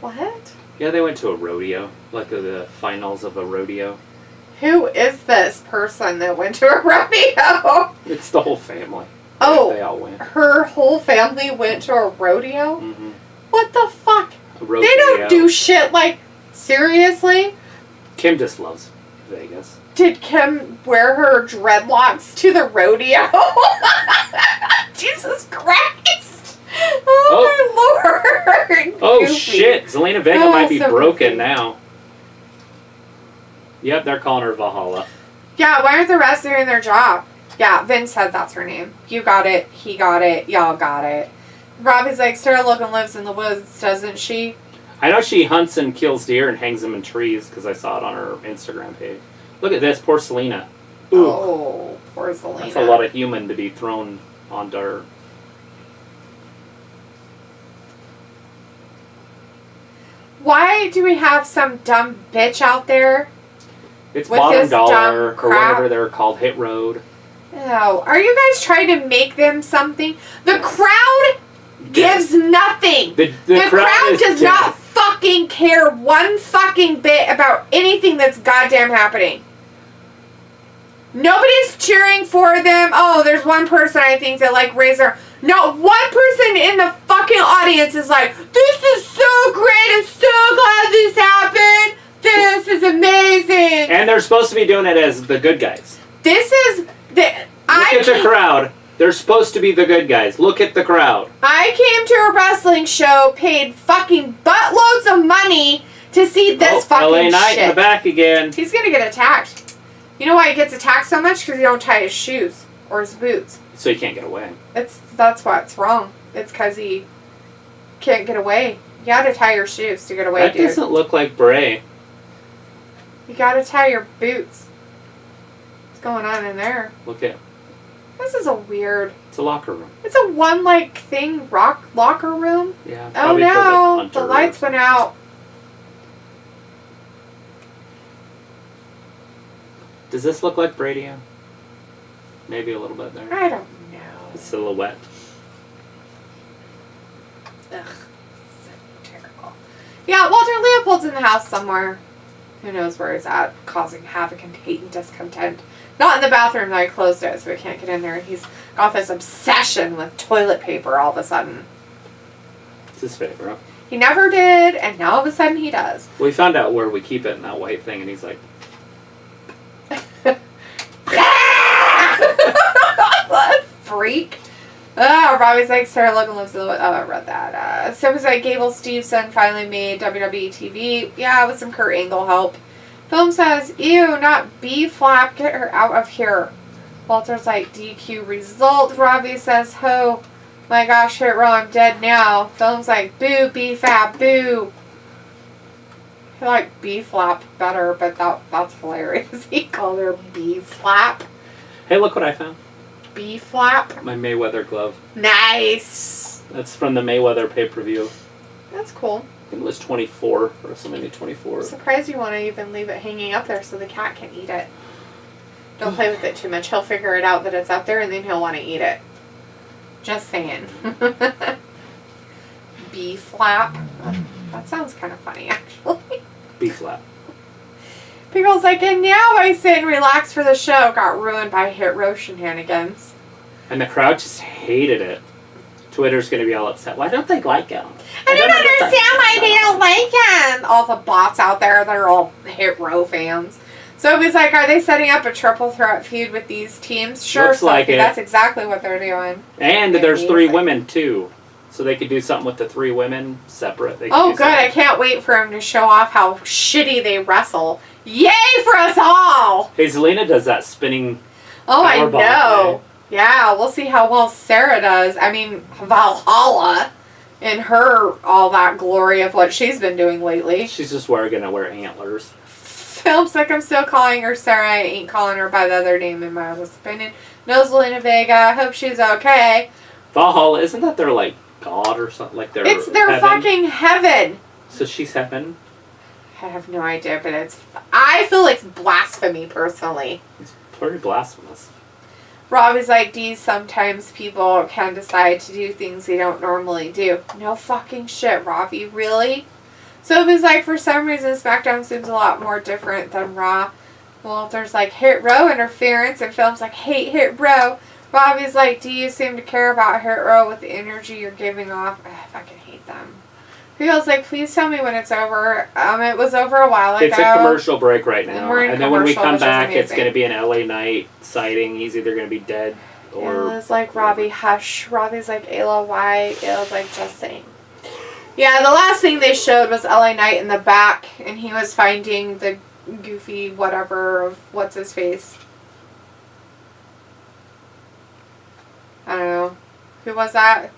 What? Yeah, they went to a rodeo, like the finals of a rodeo. Who is this person that went to a rodeo? It's the whole family. Oh, they all went. Her whole family went to a rodeo? Mm-hmm. What the fuck? Rodeo. They don't do shit like, seriously? Kim just loves Vegas. Did Kim wear her dreadlocks to the rodeo? Jesus Christ! Oh my lord! Oh Goofy. shit! Zelina Vega might be so broken goofy. now. Yep, they're calling her Valhalla. Yeah, why aren't the rest doing their job? Yeah, Vince said that's her name. You got it, he got it, y'all got it. Robbie's like, Sarah Logan lives in the woods, doesn't she? I know she hunts and kills deer and hangs them in trees because I saw it on her Instagram page. Look at this, poor Selena. Ooh. Oh, poor Selena. That's a lot of human to be thrown onto her. Why do we have some dumb bitch out there? It's with Bottom this Dollar, dumb or crap? whatever they're called, Hit Road. Oh, are you guys trying to make them something? The crowd gives nothing. The crowd does dead. not fucking care one fucking bit about anything that's goddamn happening. Nobody's cheering for them. Oh, there's one person I think that like raised their... No, one person in the fucking audience is like, this is so great. I'm so glad this happened. This is amazing. And they're supposed to be doing it as the good guys. This is... Look at the crowd. They're supposed to be the good guys. Look at the crowd. I came to a wrestling show, paid fucking buttloads of money to see this fucking LA Knight shit. in the back again. He's gonna get attacked. You know why he gets attacked so much? Because he don't tie his shoes or his boots. So he can't get away. That's what's wrong. It's because he can't get away. You gotta tie your shoes to get away, That dude. doesn't look like Bray. You gotta tie your boots. What's going on in there? Look at. This is a weird... It's a locker room. It's a one-like thing, locker room. Yeah. Oh no, the lights went out. Does this look like Brady? Maybe a little bit there. I don't know. A silhouette. Ugh, so terrible. Yeah, Walter Leopold's in the house somewhere. Who knows where he's at, causing havoc and hate and discontent. Not in the bathroom, though. I closed it, so we can't get in there. He's got this obsession with toilet paper all of a sudden. It's his favorite. He never did, and now all of a sudden he does. We found out where we keep it in that white thing, and he's like... What freak. Robbie's like, Sarah Logan lives in the... Oh, I read that. So it was like Gable Steveson finally made WWE TV. Yeah, with some Kurt Angle help. Film says, ew, not B-flap, get her out of here. Walter's like, DQ result. Robbie says, ho, my gosh, Hit Row, I'm dead now. Film's like, boo, B-fab, boo. I like B-flap better, but that's hilarious. He called her B-flap. Hey, look what I found. B-flap. My Mayweather glove. Nice. That's from the Mayweather pay-per-view. That's cool. I think it was 24, WrestleMania 24. I'm surprised you want to even leave it hanging up there so the cat can eat it. Don't play with it too much. He'll figure it out that it's up there and then he'll want to eat it. Just saying. B-flap. That sounds kind of funny, actually. B-flap. People's like, and now I sit and relax for the show. Got ruined by Hit Row shenanigans. And the crowd just hated it. Twitter's going to be all upset. Why don't they like him? I don't understand why they don't like him. All the bots out there, they're all Hit Row fans. So it was like, are they setting up a triple threat feud with these teams? Sure, Looks like Sophie, it. that's exactly what they're doing. And there's 3 women, too. So they could do something with the 3 women separate. They could Oh, do good. something. I can't wait for him to show off how shitty they wrestle. Yay for us all! Hey, Zelina does that spinning Oh, I powerbomb know. thing. Yeah, we'll see how well Sarah does. I mean, Valhalla in her, all that glory of what she's been doing lately. She's just going to wear antlers. Films like I'm still calling her Sarah. I ain't calling her by the other name in my honest opinion. No Zelina Vega. Hope she's okay. Valhalla, isn't that their, like, god or something? Like their It's their heaven? fucking heaven. So she's heaven? I have no idea, but I feel it's blasphemy, personally. It's pretty blasphemous. Robbie's like, Dee, sometimes people can decide to do things they don't normally do. No fucking shit, Robbie. Really? So it was like, for some reason, SmackDown seems a lot more different than Raw. Walter's like, Hit Row interference, and Film's like, hate Hit Row. Robbie's like, do you seem to care about Hit Row with the energy you're giving off? I fucking hate them. Feels like, please tell me when it's over. It was over a while ago. It's a commercial break right And now. we're in And then when we commercial, come which is back, it's amazing. going to be an LA Knight sighting. He's either going to be dead or... It was like, Robbie, hush. Robbie's like, Ayla, why? It was like, just saying. Yeah, the last thing they showed was LA Knight in the back, and he was finding the goofy whatever of what's his face. I don't know. Who was that?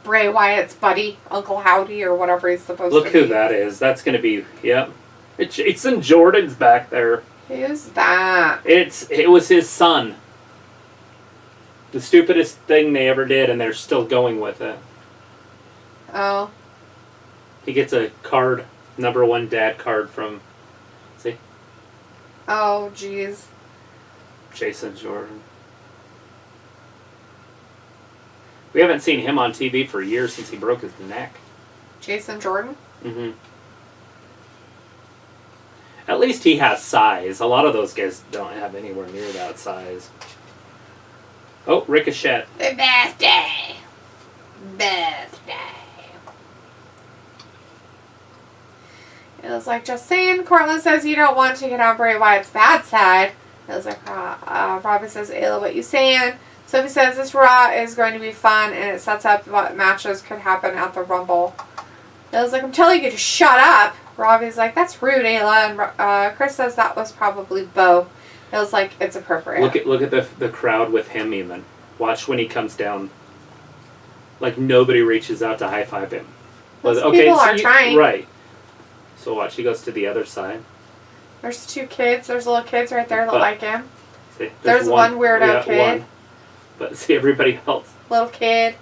Bray Wyatt's buddy, Uncle Howdy, or whatever he's supposed Look to be. who that is. That's going to be... Yep. It's Jason Jordan's back there. Who's that? It was his son. The stupidest thing they ever did, and they're still going with it. Oh. He gets a card, #1 dad card from... See? Oh, jeez. Jason Jordan. We haven't seen him on TV for years since he broke his neck. Jason Jordan? Mm-hmm. At least he has size. A lot of those guys don't have anywhere near that size. Oh, Ricochet. The birthday. It was like, just saying, Cortland says you don't want to get on Bray Wyatt's bad side. It was like, Robin says, Ayla, what you saying? Sophie says, this Raw is going to be fun, and it sets up what matches could happen at the Rumble. It was like, I'm telling you to shut up. Robbie's like, that's rude, Ayla. And Chris says that was probably Bo. It was like, it's appropriate. Look at the crowd with him even. Watch when he comes down. Like, nobody reaches out to high-five him. Those people are trying. Right. So watch, he goes to the other side. There's 2 kids. There's little kids right there that like him. See, there's one weirdo kid. One. But see, everybody else. Little kid.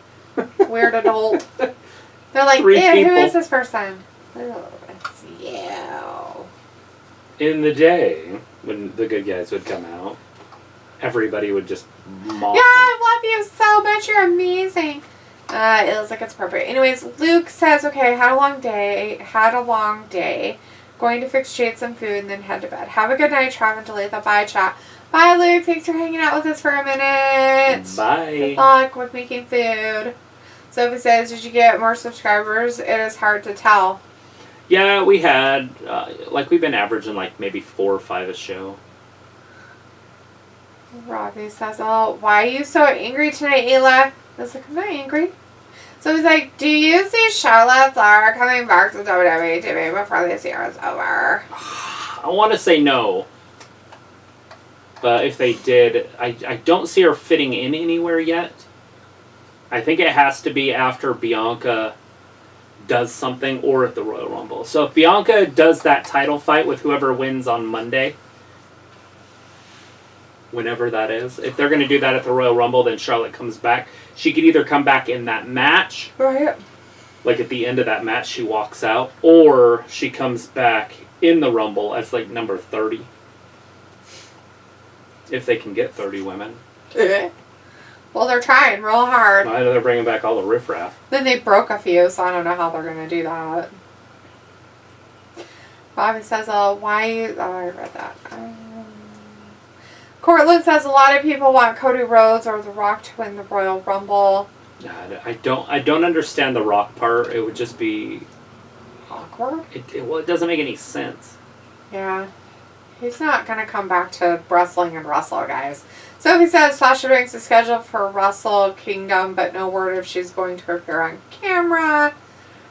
Weird adult. They're like, 3 who people. is this person? Oh, it's you. In the day, when the good guys would come out, everybody would just mock Yeah, I love you so much. You're amazing. It looks like it's appropriate. Anyways, Luke says, okay, had a long day. Going to fix Jade some food and then head to bed. Have a good night, Trav and Talitha. Bye, chat. Bye, Luke. Thanks for hanging out with us for a minute. Bye. Good luck with making food. Sophie says, did you get more subscribers? It is hard to tell. Yeah, we had, we've been averaging maybe 4 or 5 a show. Robbie says, oh, why are you so angry tonight, Ayla? I was like, I'm not angry. So he's like, do you see Charlotte Flair coming back to WWE TV before this year is over? I want to say no. But if they did, I don't see her fitting in anywhere yet. I think it has to be after Bianca does something or at the Royal Rumble. So if Bianca does that title fight with whoever wins on Monday, whenever that is, if they're going to do that at the Royal Rumble, then Charlotte comes back. She could either come back in that match, right? Like at the end of that match she walks out, or she comes back in the Rumble as number 30. If they can get 30 women. Well, they're trying real hard. I know they're bringing back all the riffraff. Then they broke a few, so I don't know how they're going to do that. Bobby says, why... Oh, I read that. Cortland says a lot of people want Cody Rhodes or The Rock to win the Royal Rumble. I don't understand the Rock part. It would just be... Awkward? It doesn't make any sense. Yeah. He's not going to come back to wrestling and wrestle, guys. Sophie says Sasha Banks is scheduled for Wrestle Kingdom, but no word if she's going to appear on camera.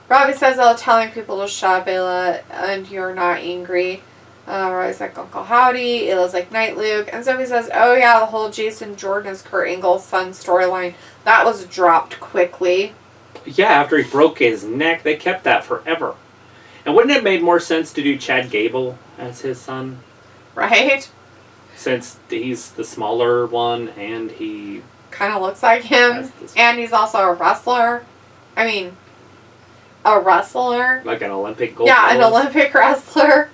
Robbie says, telling people to shut up, Ayla, and you're not angry. Robbie's like, Uncle Howdy. Ayla's like, Night, Luke. And Sophie says, oh yeah, the whole Jason Jordan is Kurt Angle's son storyline. That was dropped quickly. Yeah, after he broke his neck, they kept that forever. And wouldn't it have made more sense to do Chad Gable as his son? Right? Since he's the smaller one and he... kind of looks like him. And he's also a wrestler. I mean, a wrestler. Like an Olympic gold Yeah, medalist. an Olympic wrestler.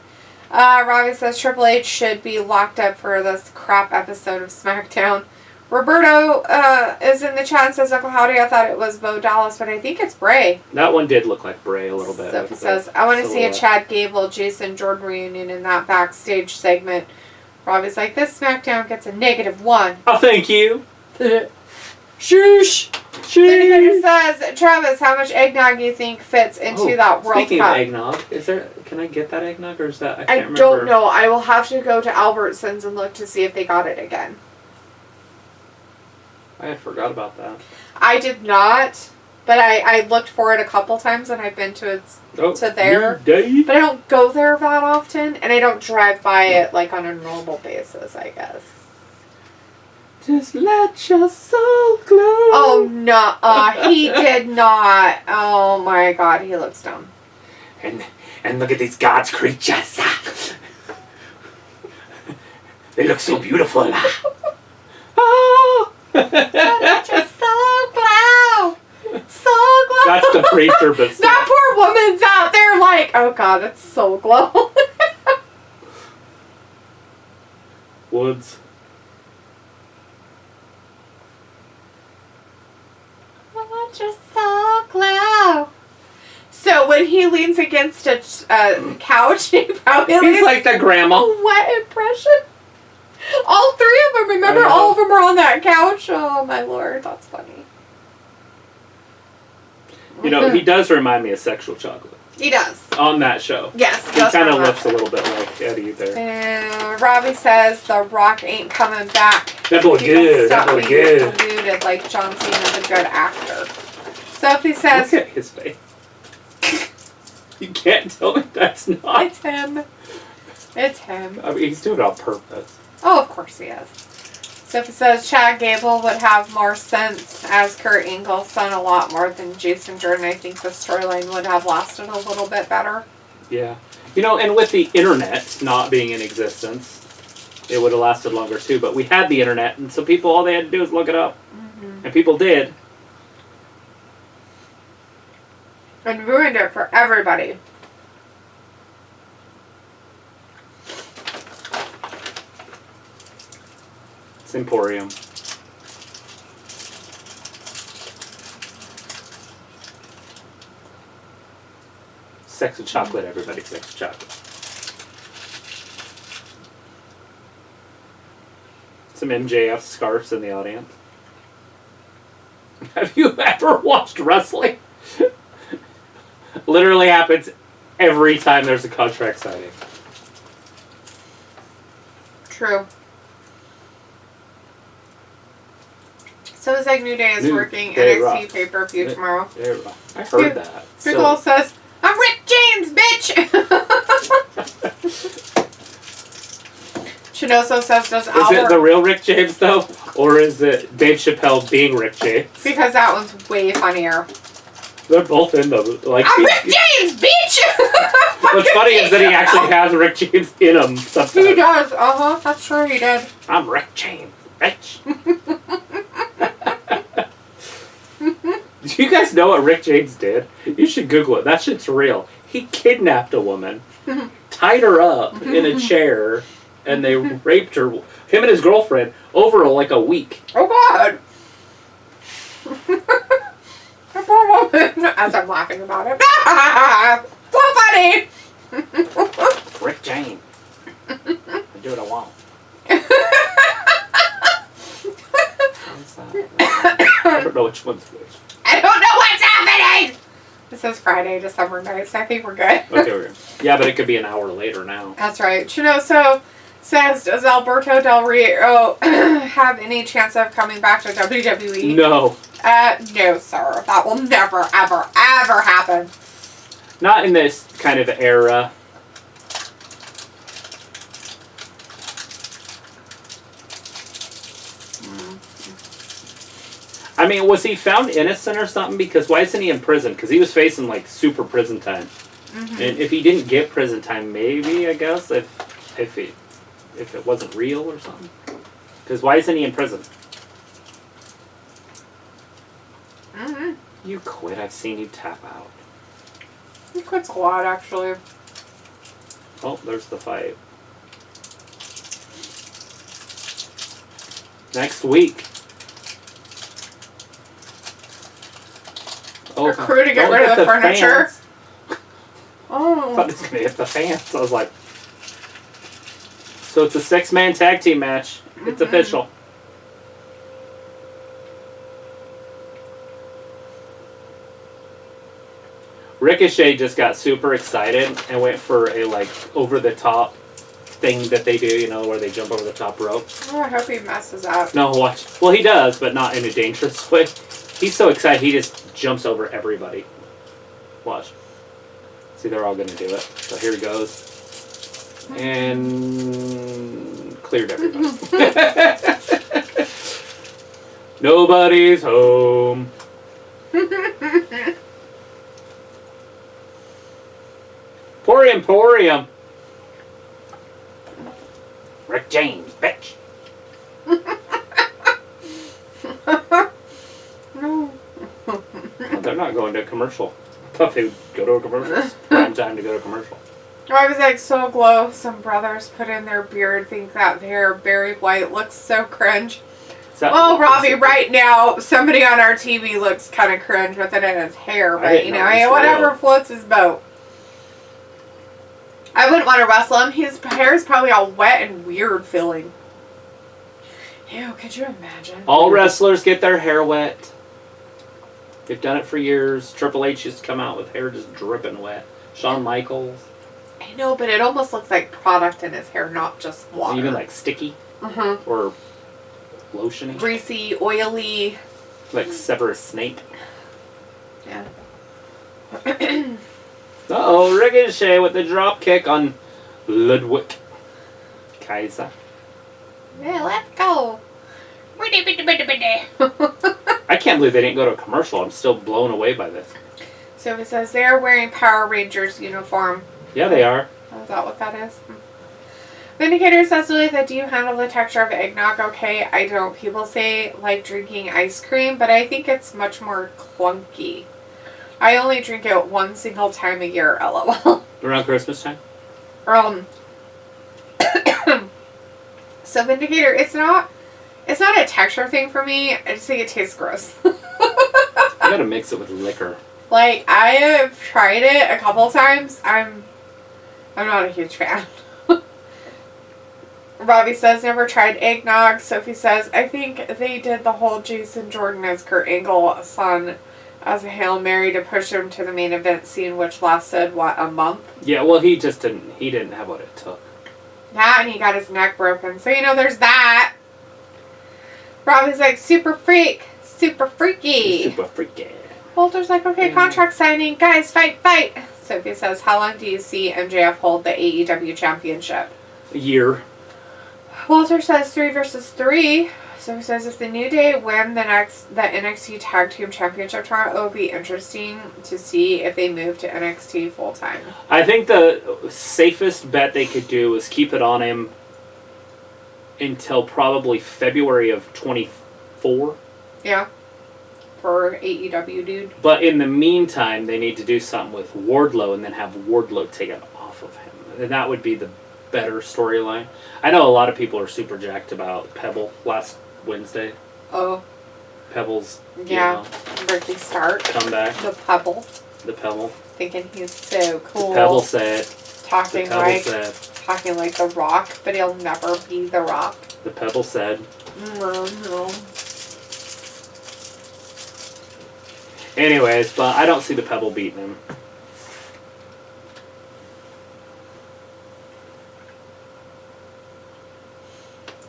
Robbie says Triple H should be locked up for this crap episode of SmackDown. Roberto is in the chat and says, Uncle Howdy, I thought it was Bo Dallas, but I think it's Bray. That one did look like Bray a little bit. Sophie says, I want to see a Chad Gable, Jason Jordan reunion in that backstage segment. Robbie's like, this SmackDown gets a -1. Oh, thank you. Shoosh. Then says, Travis, how much eggnog do you think fits into that World speaking Cup? of eggnog, can I get that eggnog or is that... I can't remember. don't know. I will have to go to Albertsons and look to see if they got it again. I had forgot about that. I did not, but I looked for it a couple times and I've been to there. But I don't go there that often and I don't drive by it on a normal basis, I guess. Just let your soul glow. Oh, no. He did not. Oh, my God. He looks dumb. And look at these God's creatures. They look so beautiful. Oh. Let your soul glow. Soul glow. That's the preacher, but still. That poor woman's out there like, oh, God, it's soul glow. Woods. just so glow. So when he leans against a couch, he probably He's like the grandma. a wet impression. All three of them, remember? All of them are on that couch. Oh, my Lord. That's funny. You know, he does remind me of Sexual Chocolate. He does. On that show. Yes. He kind of looks a little bit like Eddie there. And Robbie says The Rock ain't coming back. That boy good. That boy good. Alluded like John Cena's a good actor. Sophie says... Look at his face. You can't tell me that's not. It's him. It's him. I mean, he's doing it on purpose. Oh, of course he is. Sophie says Chad Gable would have more sense as Kurt Angle's son a lot more than Jason Jordan. I think the storyline would have lasted a little bit better. Yeah. You know, and with the internet not being in existence, it would have lasted longer too. But we had the internet, and so people, all they had to do was look it up. Mm-hmm. And people did. And ruined it for everybody. It's Emporium. Sex with chocolate, everybody. Sex with chocolate. Some MJF scarves in the audience. Have you ever watched wrestling? Literally happens every time there's a contract signing. True. So it's like New Day is working NXT pay-per-view tomorrow. I heard that. Pickle says, I'm Rick James, bitch! Chinoso says, does Albert... Is it the real Rick James, though? Or is it Dave Chappelle being Rick James? Because that one's way funnier. They're both in them. Like, I'm Rick James, bitch! What's funny is that he actually has Rick James in him sometimes. He does. Uh-huh. That's true, he did. I'm Rick James, bitch. Do you guys know what Rick James did? You should Google it. That shit's real. He kidnapped a woman, tied her up in a chair, and they raped her, him and his girlfriend, over like a week. Oh, God. A poor woman. As I'm laughing about it. So funny. Rick James. I do what I want. I don't know which one's which. I don't know what's happening! This is Friday, December 9th. I think we're good. Okay, we're good. Yeah, but it could be an hour later now. That's right. Chinoso says, does Alberto Del Rio have any chance of coming back to WWE? No. No, sir. That will never, ever, ever happen. Not in this kind of era. I mean, was he found innocent or something? Because why isn't he in prison? Because he was facing, like, super prison time. Mm-hmm. And if he didn't get prison time, maybe, I guess, if it wasn't real or something. Because why isn't he in prison? Mm-hmm. You quit. I've seen you tap out. He quits a lot, actually. Oh, there's the fight. Next week. A crew to get rid of the furniture. Fans. Oh. I thought it was going to hit the fans. I was like... So it's a 6-man tag team match. It's official. Ricochet just got super excited and went for a, like, over-the-top thing that they do, you know, where they jump over the top rope. Oh, I hope he messes up. No, watch. Well, he does, but not in a dangerous way. He's so excited, he just jumps over everybody. Watch. See, they're all going to do it. So here he goes. And cleared everybody. Nobody's home. Emporium. Rick James, bitch. No. They're not going to a commercial. I thought they would go to a commercial. It's prime time to go to a commercial. I was like, so glow. Some brothers put in their beard, think that their berry white looks so cringe. Well, Robbie, right now, somebody on our TV looks kind of cringe with it in his hair, but you know, hey, whatever floats his boat. I wouldn't want to wrestle him. His hair is probably all wet and weird feeling. Ew, could you imagine? All wrestlers get their hair wet. They've done it for years. Triple H used to come out with hair just dripping wet. Shawn Michaels. I know, but it almost looks like product in his hair, not just water. Even like sticky? Mm-hmm. Or lotiony? Greasy, oily. Like Severus Snape. Yeah. Uh-oh, Ricochet with the drop kick on Ludwig Kaiser. Yeah, let's go. I can't believe they didn't go to a commercial. I'm still blown away by this. So it says they're wearing Power Rangers uniform. Yeah, they are. Oh, is that what that is? Vindicator says, Lily, that do you handle the texture of eggnog okay? I don't. People say like drinking ice cream, but I think it's much more clunky. I only drink it one single time a year, lol. Around Christmas time? So Vindicator, it's not a texture thing for me. I just think it tastes gross. You gotta mix it with liquor. Like, I have tried it a couple times. I'm not a huge fan. Robbie says, never tried eggnog. Sophie says, I think they did the whole Jason Jordan as Kurt Angle's son as a Hail Mary to push him to the main event scene, which lasted, what, a month? Yeah, well, he didn't have what it took. Yeah, and he got his neck broken. So, you know, there's that. Robbie's like, super freak. Super freaky. Super freaky. Walter's like, okay, contract signing. Guys, fight, fight. Sophie says, how long do you see MJF hold the AEW championship? A year. Walter says 3 versus 3. Sophie says, if the New Day win the NXT Tag Team Championship tomorrow, it will be interesting to see if they move to NXT full time. I think the safest bet they could do is keep it on him until probably February of 24. Yeah. For AEW, dude. But in the meantime, they need to do something with Wardlow and then have Wardlow take it off of him. And that would be the better storyline. I know a lot of people are super jacked about Pebble last Wednesday. Oh. Pebble's, yeah. Ricky Stark. Comeback. The Pebble. The Pebble. Thinking he's so cool. The Pebble said. Talking like The Rock, but he'll never be The Rock. The Pebble said. No. Anyways, but I don't see the Pebble beating him.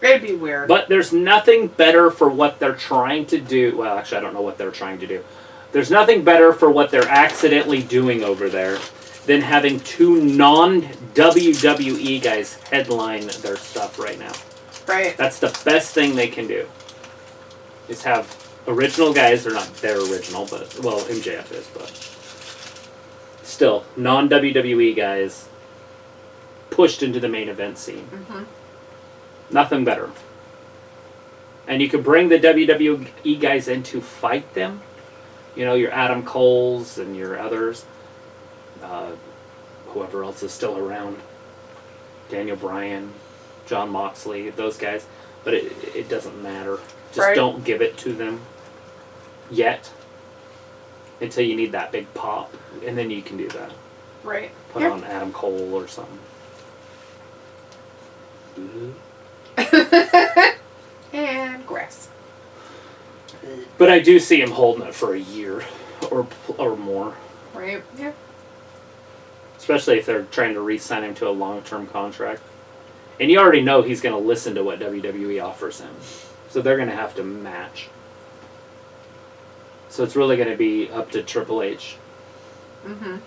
It'd be weird. But there's nothing better for what they're trying to do. Well, actually, I don't know what they're trying to do. There's nothing better for what they're accidentally doing over there than having 2 non-WWE guys headline their stuff right now. Right. That's the best thing they can do. Is have original guys. They're not their original, but, well, MJF is, but still, non-WWE guys pushed into the main event scene. Mm-hmm. Nothing better. And you could bring the WWE guys in to fight them. You know, your Adam Coles and your others. Whoever else is still around. Daniel Bryan, John Moxley, those guys. But it doesn't matter. Just don't give it to them yet. Until you need that big pop. And then you can do that. Right. Put on Adam Cole or something. And grass. But I do see him holding it for a year or more. Right. Yeah. Especially if they're trying to re-sign him to a long-term contract. And you already know he's going to listen to what WWE offers him. So they're going to have to match. So it's really going to be up to Triple H. Mm-hmm.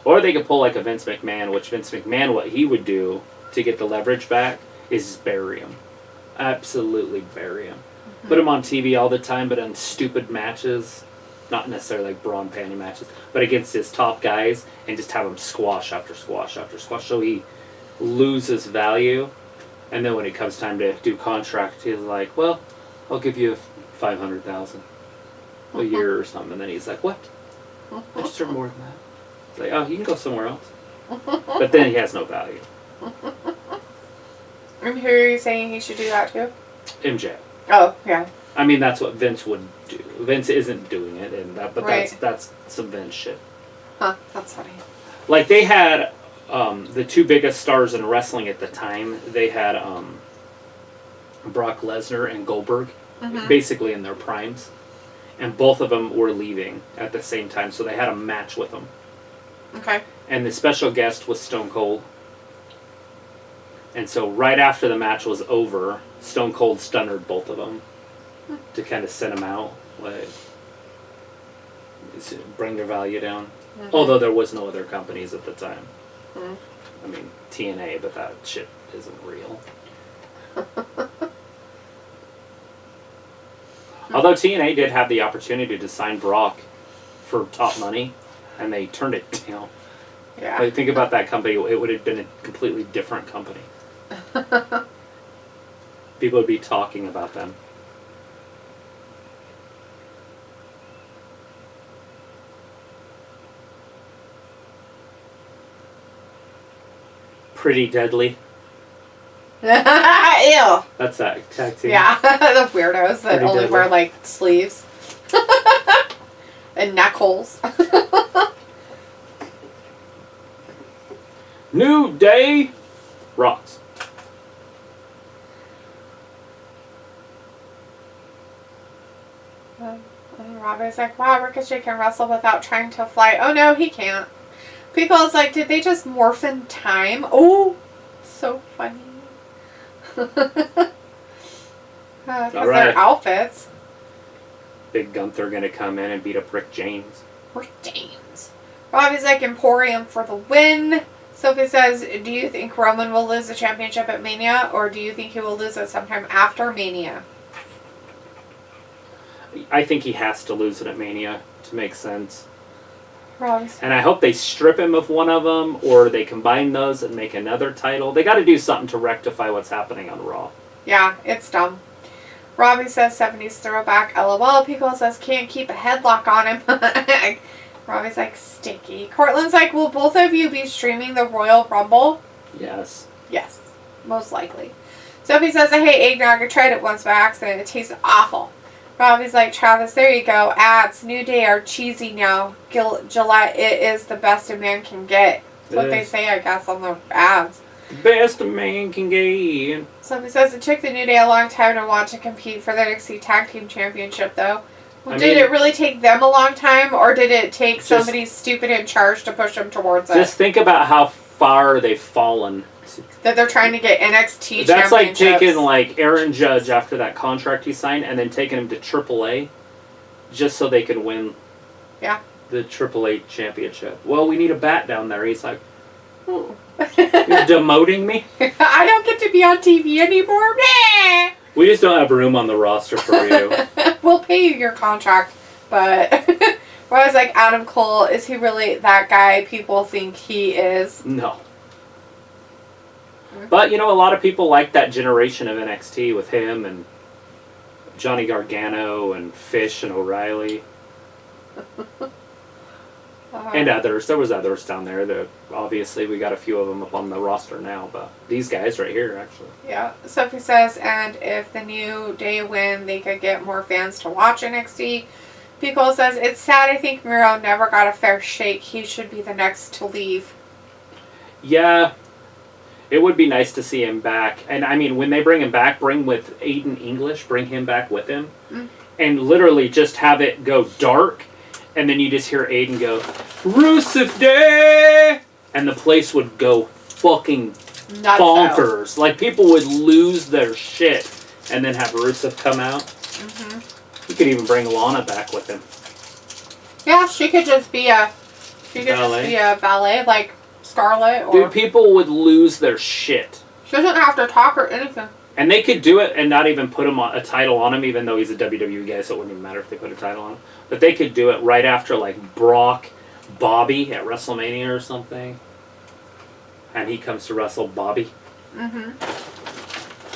Or they could pull like a Vince McMahon, which Vince McMahon, what he would do to get the leverage back is just bury him. Absolutely bury him. Mm-hmm. Put him on TV all the time, but on stupid matches. Not necessarily like bra and panty matches, but against his top guys, and just have him squash after squash after squash. So he loses value. And then when it comes time to do contract, he's like, well, I'll give you $500,000 a year or something. And then he's like, what? I deserve more than that. It's like, oh, you can go somewhere else. But then he has no value. And who are you saying he should do that to? MJ. Oh, yeah. I mean, that's what Vince would do. Vince isn't doing it, but Right. that's some Vince shit. Huh, that's funny. Like, they had the two biggest stars in wrestling at the time. They had Brock Lesnar and Goldberg, basically in their primes. And both of them were leaving at the same time, so they had a match with them. Okay. And the special guest was Stone Cold. And so right after the match was over, Stone Cold stunnered both of them to kind of send them out, like bring their value down. Although there was no other companies at the time. I mean, TNA, but that shit isn't real. Although TNA did have the opportunity to sign Brock for top money, and they turned it down. Yeah. Like, think about that company. It would have been a completely different company. People would be talking about them. Pretty Deadly. Ew. That's that tag team. Yeah, the weirdos that Pretty only deadly. wear like sleeves and neck holes. New Day rocks. And Robbie's like, wow, Ricochet can wrestle without trying to fly. Oh no, he can't. People's like, did they just morph in time? Oh, so funny. Because their outfits. Big Gunther gonna come in and beat up Rick James. Rick James. Robbie's like, Emporium for the win. Sophie says, do you think Roman will lose the championship at Mania, or do you think he will lose it sometime after Mania? I think he has to lose it at Mania to make sense. Robbie's. And I hope they strip him of one of them, or they combine those and make another title. They got to do something to rectify what's happening on Raw. Yeah, it's dumb. Robbie says 70s throwback. LOL. Pico says can't keep a headlock on him. Robbie's like sticky. Cortland's like, will both of you be streaming the Royal Rumble? Yes. Yes, most likely. Sophie says, I hate eggnog. I tried it once by accident. It tasted awful. Robbie's like, Travis, there you go. Ads. New Day are cheesy now. Gillette, it is the best a man can get. That's what they say, I guess, on the ads. Best a man can get. Sophie says it took the New Day a long time to want to compete for the NXT Tag Team Championship, though. Well, did it really take them a long time, or did it take somebody stupid in charge to push them towards it? Just think about how far they've fallen. That they're trying to get NXT That's like championships. taking like Aaron Judge after that contract he signed, and then taking him to AAA, just so they can win. Yeah. The AAA championship. Well, we need a bat down there. He's like, oh. You're demoting me? I don't get to be on TV anymore. Meh. We just don't have room on the roster for you. We'll pay you your contract, but I was like, Adam Cole, is he really that guy people think he is? No. But, you know, a lot of people like that generation of NXT with him and Johnny Gargano and Fish and O'Reilly. And others. There was others down there. That obviously, we got a few of them up on the roster now. But these guys right here, actually. Yeah. Sophie says, and if the New Day win, they could get more fans to watch NXT. Pico says, it's sad. I think Miro never got a fair shake. He should be the next to leave. Yeah. It would be nice to see him back. And, I mean, when they bring him back, bring with Aiden English. Bring him back with him. And literally just have it go dark. And then you just hear Aiden go, Rusev Day! And the place would go fucking Nuts bonkers. out. Like, people would lose their shit. And then have Rusev come out. You could even bring Lana back with him. Yeah, she could just be a ballet, like Scarlett. Or Dude, people would lose their shit. she doesn't have to talk or anything. And they could do it and not even put him on a title on him, even though he's a WWE guy, so it wouldn't even matter if they put a title on him. But they could do it right after, like, Brock, Bobby at WrestleMania or something. And he comes to wrestle Bobby.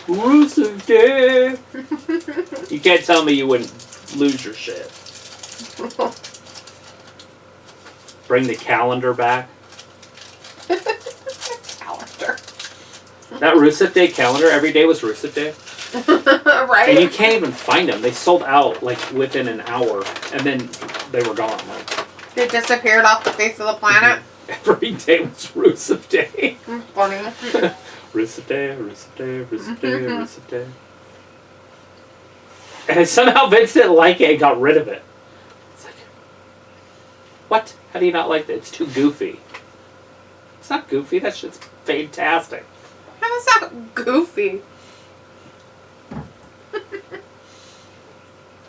Rusev Day! You can't tell me you wouldn't lose your shit. Bring the calendar back. Calendar. That Rusev Day calendar, every day was Rusev Day. Right? And you can't even find them. They sold out like within an hour, and then they were gone. Like, they disappeared off the face of the planet. Every day was Rusev Day. Funny. Rusev Day, Rusev Day, Rusev Day, Rusev Day. And somehow Vince didn't like it and got rid of it. It's like, what? How do you not like that? It's too goofy. It's not goofy. That shit's fantastic. How is that goofy?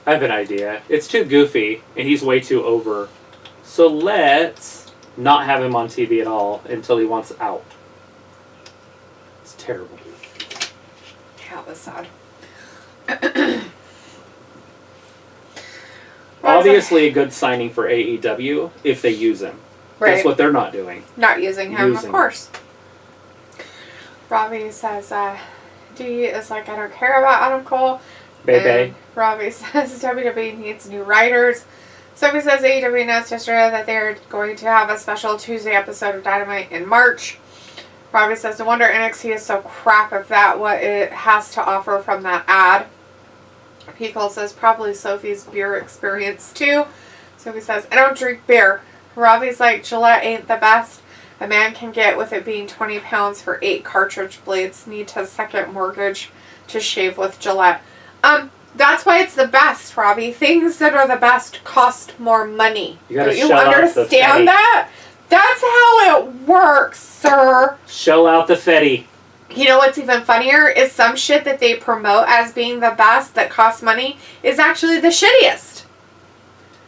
I have an idea. It's too goofy, and he's way too over. So let's not have him on TV at all until he wants out. It's terrible. Yeah, it was sad. Obviously a good signing for AEW if they use him. Right. That's what they're not doing. Not using him, of course. Robbie says, D is like, I don't care about Adam Cole. Bebe. Robbie says WWE needs new writers. Sophie says AEW announced yesterday that they're going to have a special Tuesday episode of Dynamite in March. Robbie says, no wonder NXT is so crap if that what it has to offer from that ad. Pico says, probably Sophie's beer experience too. Sophie says, I don't drink beer. Robbie's like, Gillette ain't the best a man can get with it being 20 pounds for 8 cartridge blades. Need to second mortgage to shave with Gillette. That's why it's the best, Robbie. Things that are the best cost more money. You gotta Do you shell out the understand fetty. that? That's how it works, sir. Shell out the fetty. You know what's even funnier is some shit that they promote as being the best that costs money is actually the shittiest.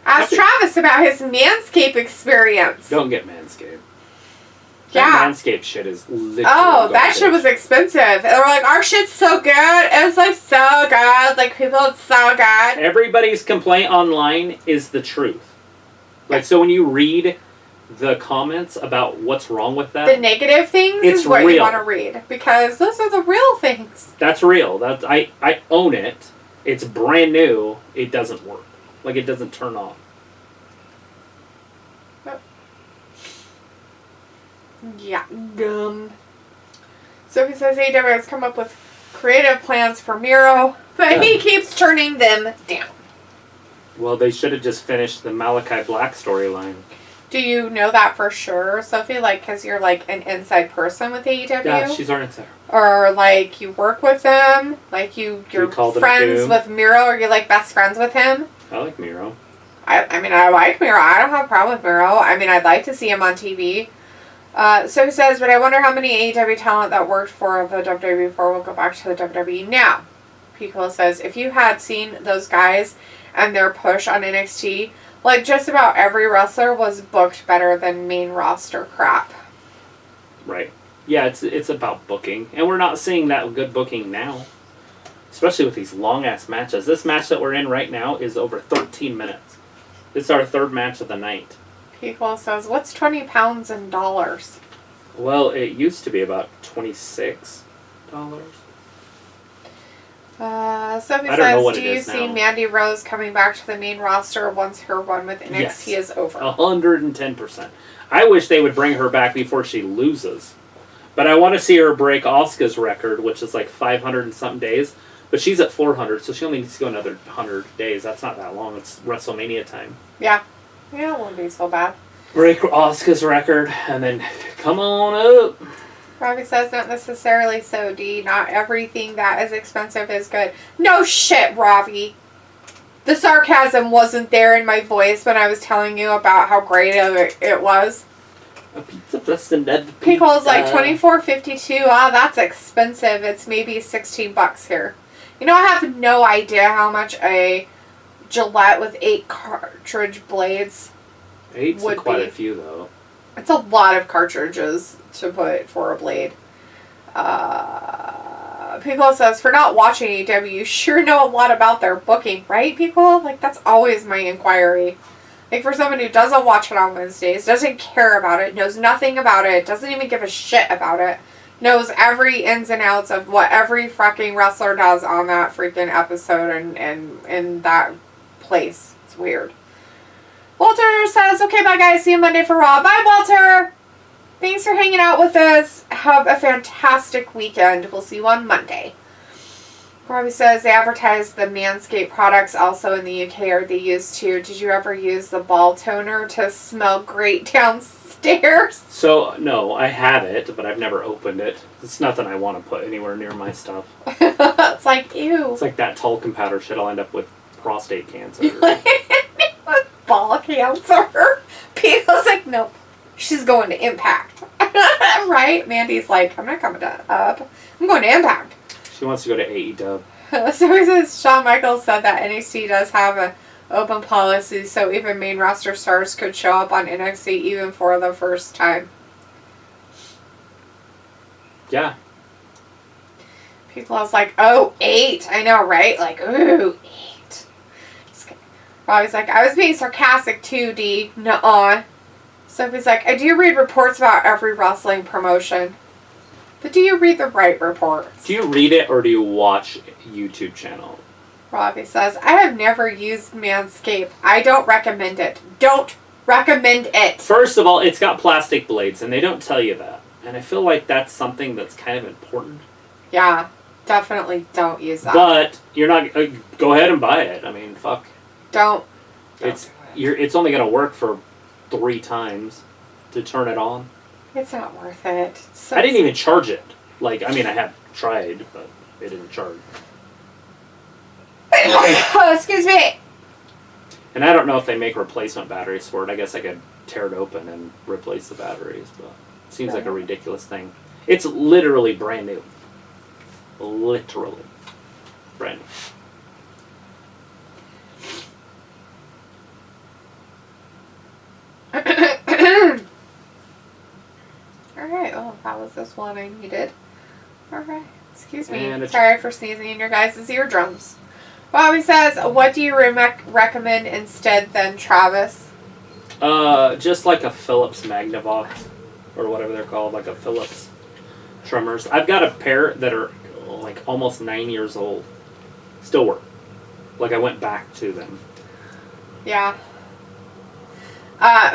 Ask Travis about his Manscaped experience. Don't get Manscaped. Yeah. That Manscaped shit is literally Oh, that garbage. shit was expensive. They were like, our shit's so good. It's like so good. Like, people, it's so good. Everybody's complaint online is the truth. Like, so when you read the comments about what's wrong with that, The negative things It's is what real. you want to read. Because those are the real things. that's real. That I own it. It's brand new. It doesn't work. Like, it doesn't turn on. Yeah, dumb. Sophie says AEW has come up with creative plans for Miro, but he keeps turning them down. Well, they should have just finished the Malachi Black storyline. Do you know that for sure, Sophie? Like, because you're like an inside person with AEW? Yeah, she's our insider. Or like you work with them? Like you're called him friends Doom. with Miro? Or you're like best friends with him? I like Miro. I mean, I like Miro. I don't have a problem with Miro. I mean, I'd like to see him on TV. So he says, but I wonder how many AEW talent that worked for the WWE before will go back to the WWE now. Pico says, if you had seen those guys and their push on NXT, like just about every wrestler was booked better than main roster crap. Right. Yeah, it's about booking. And we're not seeing that good booking now. Especially with these long-ass matches. This match that we're in right now is over 13 minutes. This is our third match of the night. Pico says, what's 20 pounds in dollars? Well, it used to be about $26. Sophie I don't know says, what do it you is see now. Mandy Rose coming back to the main roster once her run with NXT Yes. is over? 110%. I wish they would bring her back before she loses. But I want to see her break Asuka's record, which is like 500 and something days. But she's at 400, so she only needs to go another 100 days. That's not that long. It's WrestleMania time. Yeah. Yeah, it won't be so bad. Break Asuka's record, and then come on up. Robbie says, not necessarily so, D. Not everything that is expensive is good. No shit, Robbie. The sarcasm wasn't there in my voice when I was telling you about how great it was. A pizza plus another pizza. Pico's like $24.52. Ah, that's expensive. It's maybe $16 here. You know, I have no idea how much a Gillette with 8 cartridge blades. 8's would quite be. a few, though. It's a lot of cartridges to put for a blade. Pico says, for not watching AEW, you sure know a lot about their booking, right, Pico? Like, that's always my inquiry. Like, for someone who doesn't watch it on Wednesdays, doesn't care about it, knows nothing about it, doesn't even give a shit about it, knows every ins and outs of what every fucking wrestler does on that freaking episode and in that place. It's weird. Walter says, okay, bye guys, see you Monday for Raw. Bye, Walter! Thanks for hanging out with us. Have a fantastic weekend. We'll see you on Monday. Robbie says they advertise the Manscaped products also in the UK, or they used to. Did you ever use the ball toner to smell great downstairs? So, no, I have it, but I've never opened it. It's nothing I want to put anywhere near my stuff. It's like, ew. It's like that talcum powder shit. I'll end up with prostate cancer. Ball cancer. People's like, nope. She's going to Impact. Right? Mandy's like, I'm not coming up. I'm going to Impact. She wants to go to AEW. So he says Shawn Michaels said that NXT does have an open policy, so even main roster stars could show up on NXT even for the first time. Yeah. People was like, oh, 8. I know, right? Like, ooh, 8. Just kidding. Robbie's like, I was being sarcastic too, D. Nuh-uh. Sophie's like, I do read reports about every wrestling promotion. But do you read the right reports? Do you read it or do you watch YouTube channel? Robbie says, I have never used Manscaped. I don't recommend it. Don't recommend it. First of all, it's got plastic blades, and they don't tell you that. And I feel like that's something that's kind of important. Yeah, definitely don't use that. But you're not. Go ahead and buy it. I mean, fuck. Don't. It's only gonna work for 3 times to turn it on. It's not worth it. So I didn't even charge it. Like, I mean, I have tried, but it didn't charge. Oh, excuse me. And I don't know if they make replacement batteries for it. I guess I could tear it open and replace the batteries, but it seems like a ridiculous thing. It's literally brand new. Literally brand new. Alright, well, that was this one I needed. Alright, excuse me. And Sorry for sneezing in your guys' eardrums. Bobby says, what do you recommend instead than Travis? Just like a Philips Magnavox, or whatever they're called, like a Philips trimmers. I've got a pair that are like almost 9 years old. Still work. Like I went back to them. Yeah.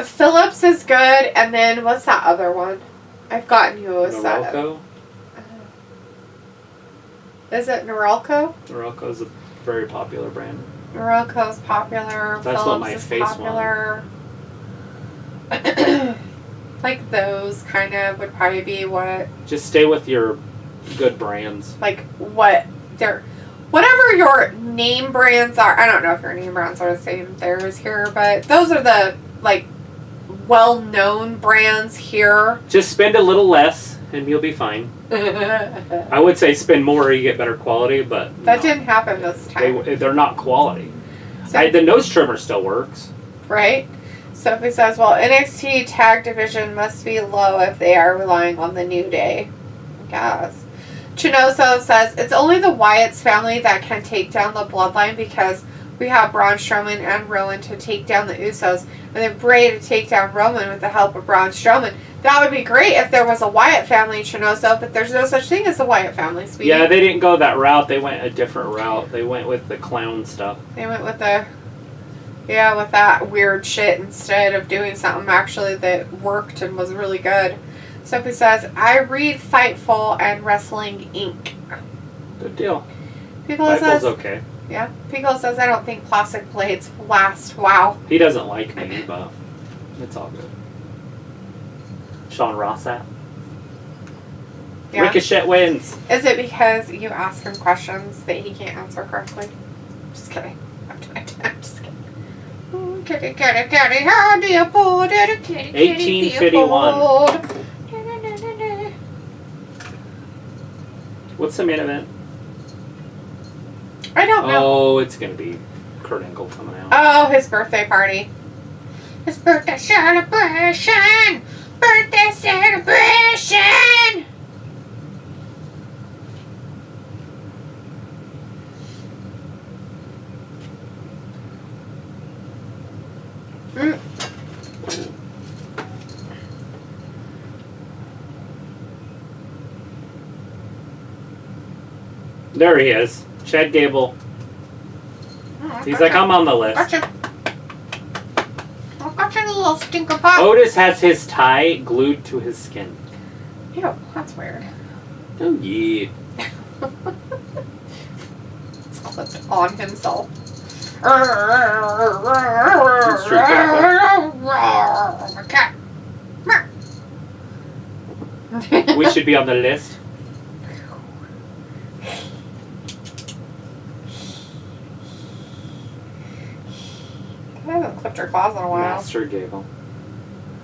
Philips is good, and then what's that other one? I've gotten you a set. Norelco? Is it Norelco? Norelco is a very popular brand. Norelco's popular. That's Philips what my is face popular. Like those kind of would probably be what. Just stay with your good brands. Like what they're. Whatever your name brands are. I don't know if your name brands are the same there as here, but those are the like well-known brands here. Just spend a little less and you'll be fine. I would say spend more, you get better quality, but that didn't happen this time. They're not quality. So, the nose trimmer still works. Right? Sophie says, well, NXT tag division must be low if they are relying on the New Day. I guess. Chinoso says, it's only the Wyatt's family that can take down the Bloodline because we have Braun Strowman and Rowan to take down the Usos, and then Bray to take down Roman with the help of Braun Strowman. That would be great if there was a Wyatt family, Chinoso, but there's no such thing as a Wyatt family, sweetie. Yeah, they didn't go that route. They went a different route. They went with the clown stuff. They went with with that weird shit instead of doing something actually that worked and was really good. Sophie says, I read Fightful and Wrestling Inc. Good deal. Piccolo says, okay. Yeah. Piccolo says, I don't think plastic blades last. Wow. He doesn't like me, but it's all good. Sean Rossap. Yeah. Ricochet wins. Is it because you ask him questions that he can't answer correctly? Just kidding. I'm just kidding. Ooh, kitty, kitty, kitty, how do you put it? Kitty, kitty, 1851. What's the main event? I don't know. Oh, it's going to be Kurt Angle coming out. Oh, his birthday party. His birthday celebration! Birthday celebration! There he is. Chad Gable. Oh, He's like, I'm on the list. Gotcha. I got you little stinker pup. Otis has his tie glued to his skin. Ew, that's weird. Oh, yeah. It's clipped on himself. Cat. We should be on the list. I haven't clipped her claws in a while. Master Gable.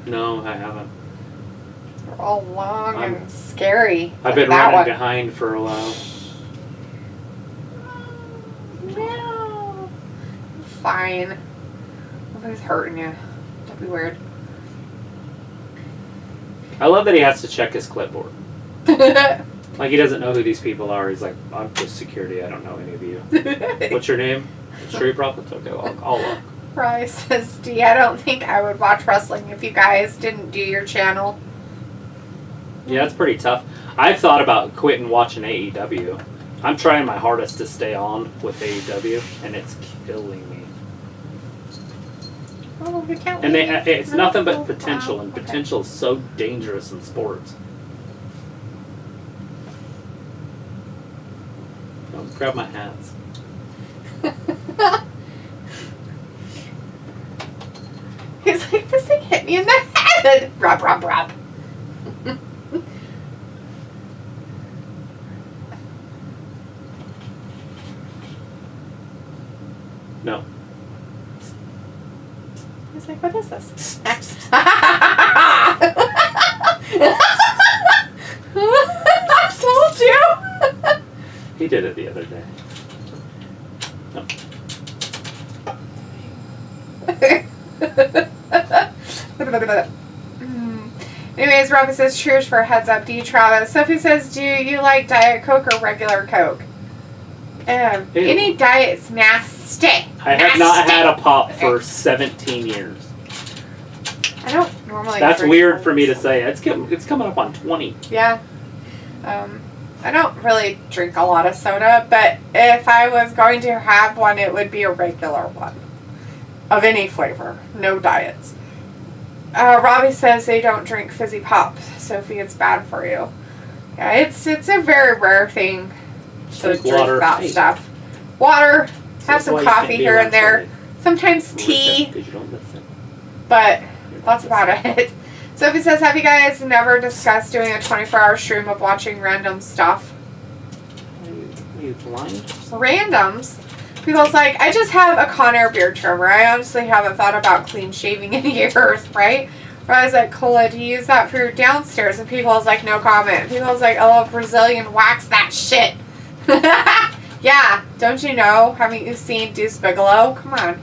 No, I haven't. They're all long and scary. I've been running behind for a while. No. Fine. Nobody's hurting you. Don't be weird. I love that he has to check his clipboard. Like, he doesn't know who these people are. He's like, I'm just security. I don't know any of you. What's your name? Street Profits? Okay, well, I'll look. Rye says, D, I don't think I would watch wrestling if you guys didn't do your channel. Yeah, it's pretty tough. I've thought about quitting watching AEW. I'm trying my hardest to stay on with AEW, and it's killing me. Oh, we can't And leave. it's No, nothing but no, potential, wow, and okay. potential is so dangerous in sports. Don't grab my hats. He's like, this thing hit me in the head. Rub, rub, rub. No. He's like, what is this? I told you. He did it the other day. No. Anyways, Robin says, cheers for a heads up, D. Travis. Sophie says, do you like Diet Coke or regular Coke? Any diet's nasty. I have not had a pop for 17 years. I don't normally. That's drink weird for me to Cokes. say. It's coming up on 20. Yeah. I don't really drink a lot of soda, but if I was going to have one, it would be a regular one. Of any flavor. No diets. Robbie says they don't drink fizzy pop. Sophie, it's bad for you. Yeah, it's a very rare thing to Drink drink water. that Hey. stuff. Water, have That's some why you can't coffee be here around and there. somebody. Sometimes Like that, tea, 'cause you don't listen. but that's about it. Sophie says, have you guys never discussed doing a 24-hour stream of watching random stuff? Are you blind? Randoms? People's like, I just have a Conair beard trimmer. I honestly haven't thought about clean shaving in years, right? Or I was like, Cola, do you use that for your downstairs? And people's like, no comment. People's like, oh, Brazilian wax that shit. Yeah, don't you know? Haven't you seen Deuce Bigelow? Come on.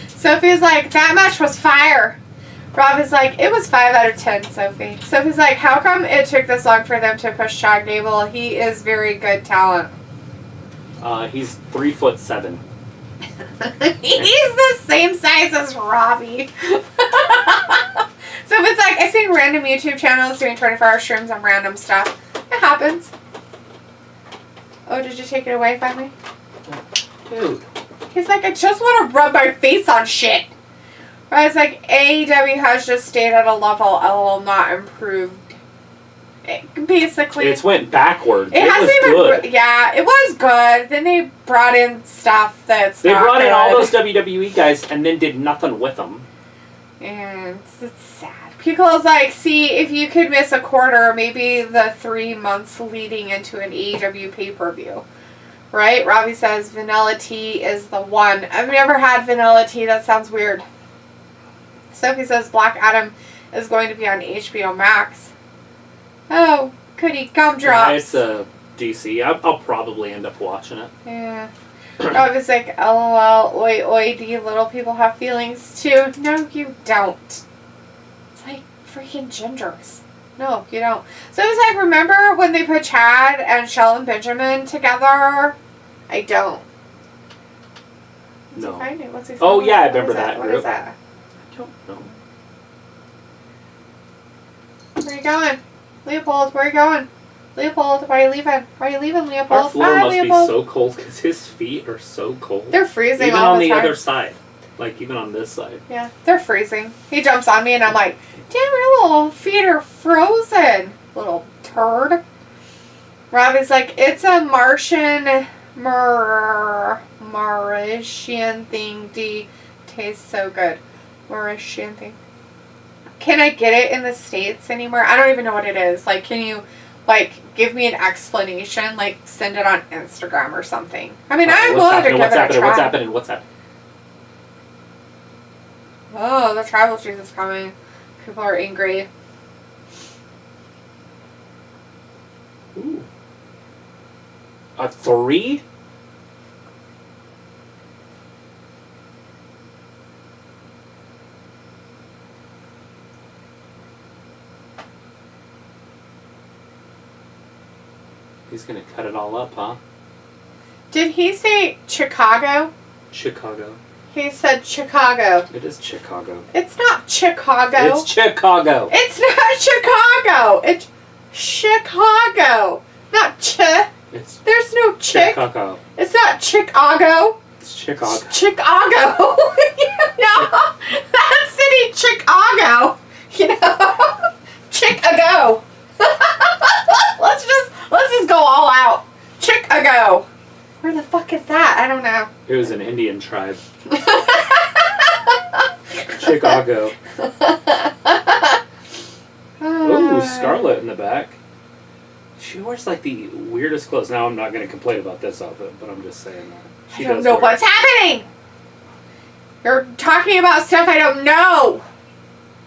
Sophie's like, that match was fire. Rob is like, it was 5 out of 10, Sophie. Sophie's like, how come it took this long for them to push Chad Gable? He is very good talent. He's 3'7". He's the same size as Robbie. So it's like, I see random YouTube channels doing 24-hour streams on random stuff. It happens. Oh, did you take it away by me? Dude. He's like, I just want to rub my face on shit. I was like, AEW has just stayed at a level LOL not improved. Basically. It's went backwards. It hasn't was even. good. Yeah, it was good. Then they brought in stuff that's They not brought in all good. those WWE guys and then did nothing with them. And it's sad. People's like, see, if you could miss a quarter, maybe the 3 months leading into an AEW pay-per-view. Right? Robbie says vanilla tea is the one. I've never had vanilla tea. That sounds weird. Sophie says Black Adam is going to be on HBO Max. Oh, goody gumdrops. Yeah, it's a DC. I'll probably end up watching it. Yeah. Robbie's like, LOL, oi, oi, do you little people have feelings too? No, you don't. It's like freaking gingers. No, you don't. So it's like, remember when they put Chad and Sheldon Benjamin together? I don't. What's No. he finding? What's he Oh, finding? yeah, I What remember is that What group. is that? I don't know. Where are you going? Leopold, where are you going? Leopold, why are you leaving? Why are you leaving, Leopold? Our floor Bye, must Leopold. be so cold because his feet are so cold. They're freezing even all on the the time. other side. Like, even on this side. Yeah, they're freezing. He jumps on me and I'm like, damn, your little feet are frozen. Little turd. Robbie's like, it's a Mauritian thing. Tastes so good. Mauritian thing. Can I get it in the States anymore? I don't even know what it is. Like, can you, like, give me an explanation? Like, send it on Instagram or something. I mean, I'm willing to give it a try. What's happening? What's happening? Oh, the tribal chief is coming. People are angry. Ooh. A 3? He's gonna cut it all up, huh? Did he say Chicago? Chicago. He said Chicago. It is Chicago. It's not Chicago. It's Chicago. It's not Chicago. It's Chicago. Not It's There's no chick. Chicago. It's not Chicago. It's Chicago. Chicago. You know? That city, Chicago. You know? Chicago. Let's just go all out. Chicago. Where the fuck is that? I don't know. It was an Indian tribe. Chicago. Ooh, Scarlett in the back. She wears like the weirdest clothes. Now I'm not going to complain about this outfit, but I'm just saying that. I don't know what's happening. You're talking about stuff I don't know.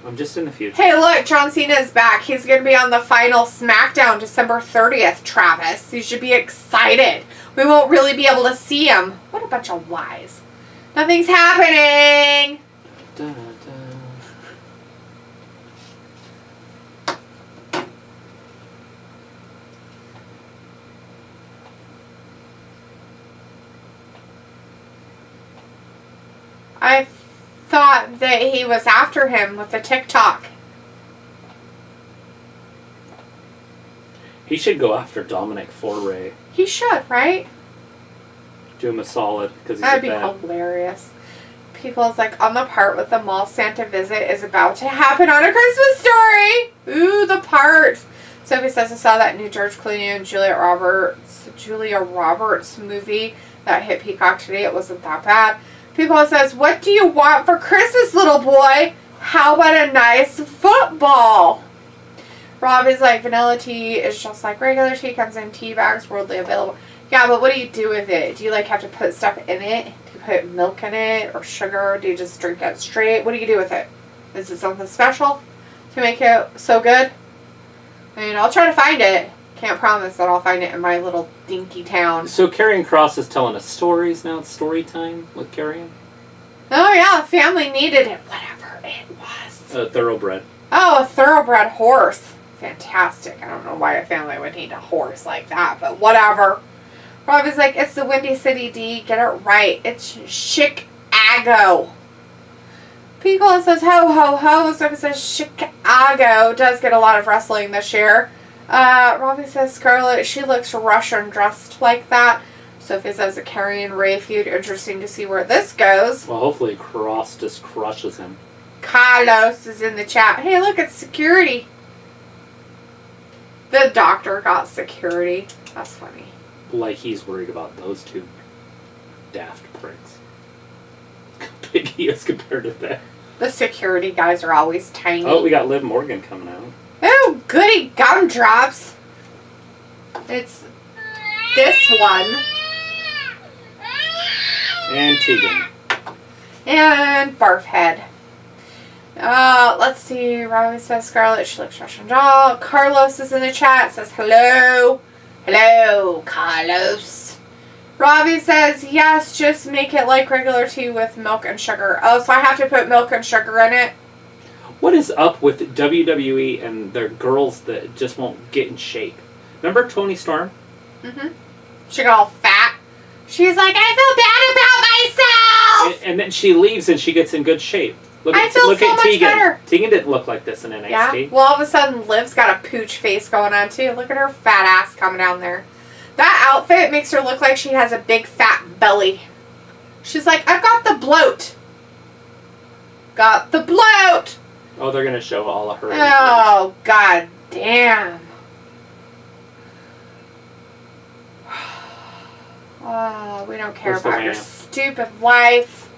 I'm just in the future. Hey, look, John Cena's back. He's going to be on the final Smackdown December 30th, Travis. You should be excited. We won't really be able to see him. What a bunch of lies. Nothing's happening. Da, da. I thought that he was after him with the TikTok. He should go after Dominik for Rey. He should, right? Do him a solid because he's That'd a be bad. hilarious. People's like, on the part with the mall Santa visit is about to happen on A Christmas Story. Ooh, the part. Sophie says I saw that new George Clooney and Julia Roberts movie that hit Peacock today. It wasn't that bad. People says, what do you want for Christmas, little boy? How about a nice football? Robbie's like, vanilla tea is just like regular tea. Comes in tea bags, worldly available. Yeah, but what do you do with it? Do you like have to put stuff in it? Do you put milk in it or sugar? Do you just drink it straight? What do you do with it? Is it something special to make it so good? I mean, I'll try to find it. Can't promise that I'll find it in my little dinky town. So Karrion Kross is telling us stories now. It's story time with Karrion. Oh yeah, the family needed it. Whatever it was. Thoroughbred. Oh, a thoroughbred horse. Fantastic. I don't know why a family would need a horse like that, but whatever. Robbie's like, it's the Windy City D. Get it right. It's Chicago. Pico says, ho, ho, ho. So it says Chicago. Does get a lot of wrestling this year. Robbie says, Scarlett, she looks Russian dressed like that. Sophie says, a Karrion Rey feud. Interesting to see where this goes. Well, hopefully Kross just crushes him. Carlos is in the chat. Hey, look, it's security. The doctor got security. That's funny. Like he's worried about those two daft pricks. How big he is compared to that. The security guys are always tiny. Oh, we got Liv Morgan coming out. Oh, goody gumdrops. It's this one. And Tegan. And Barfhead. Let's see. Robbie says Scarlett, she looks Russian doll. Carlos is in the chat. Says hello. Hello, Carlos. Robbie says, yes, just make it like regular tea with milk and sugar. Oh, so I have to put milk and sugar in it? What is up with WWE and their girls that just won't get in shape? Remember Toni Storm? Mm-hmm. She got all fat. She's like, I feel bad about myself! And then she leaves and she gets in good shape. I feel so much Tegan. better. Tegan didn't look like this in NXT. Yeah. Well, all of a sudden, Liv's got a pooch face going on too. Look at her fat ass coming down there. That outfit makes her look like she has a big fat belly. She's like, I've got the bloat. Got the bloat. Oh, they're gonna show all of her. Oh, god damn. Oh, we don't care about your stupid life.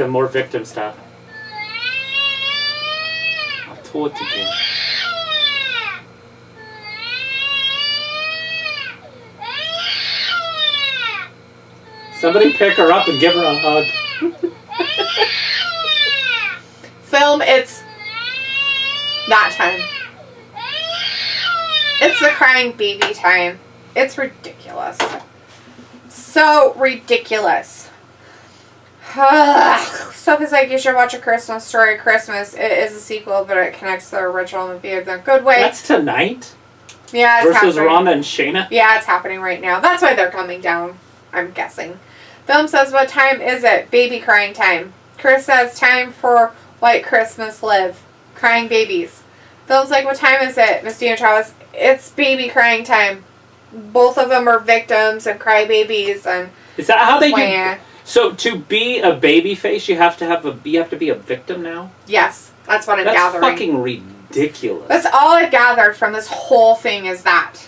More victim stuff. I'll tell it again. Somebody pick her up and give her a hug. Film, it's that time. It's the crying baby time. It's ridiculous. So ridiculous. Sophie's like, you should watch A Christmas Story. Christmas. It is a sequel, but it connects to the original movie in a good way. That's tonight? Yeah, it's versus happening. Ronda and Shayna? Yeah, it's happening right now. That's why they're coming down, I'm guessing. Film says, what time is it? Baby crying time. Chris says, time for White Christmas Live. Crying babies. Film's like, what time is it? Miss Dina Travis, it's baby crying time. Both of them are victims and cry babies and... Is that how they do? So to be a baby face, you have to be a victim now? Yes, that's what I'm gathering. That's fucking ridiculous. That's all I've gathered from this whole thing is that.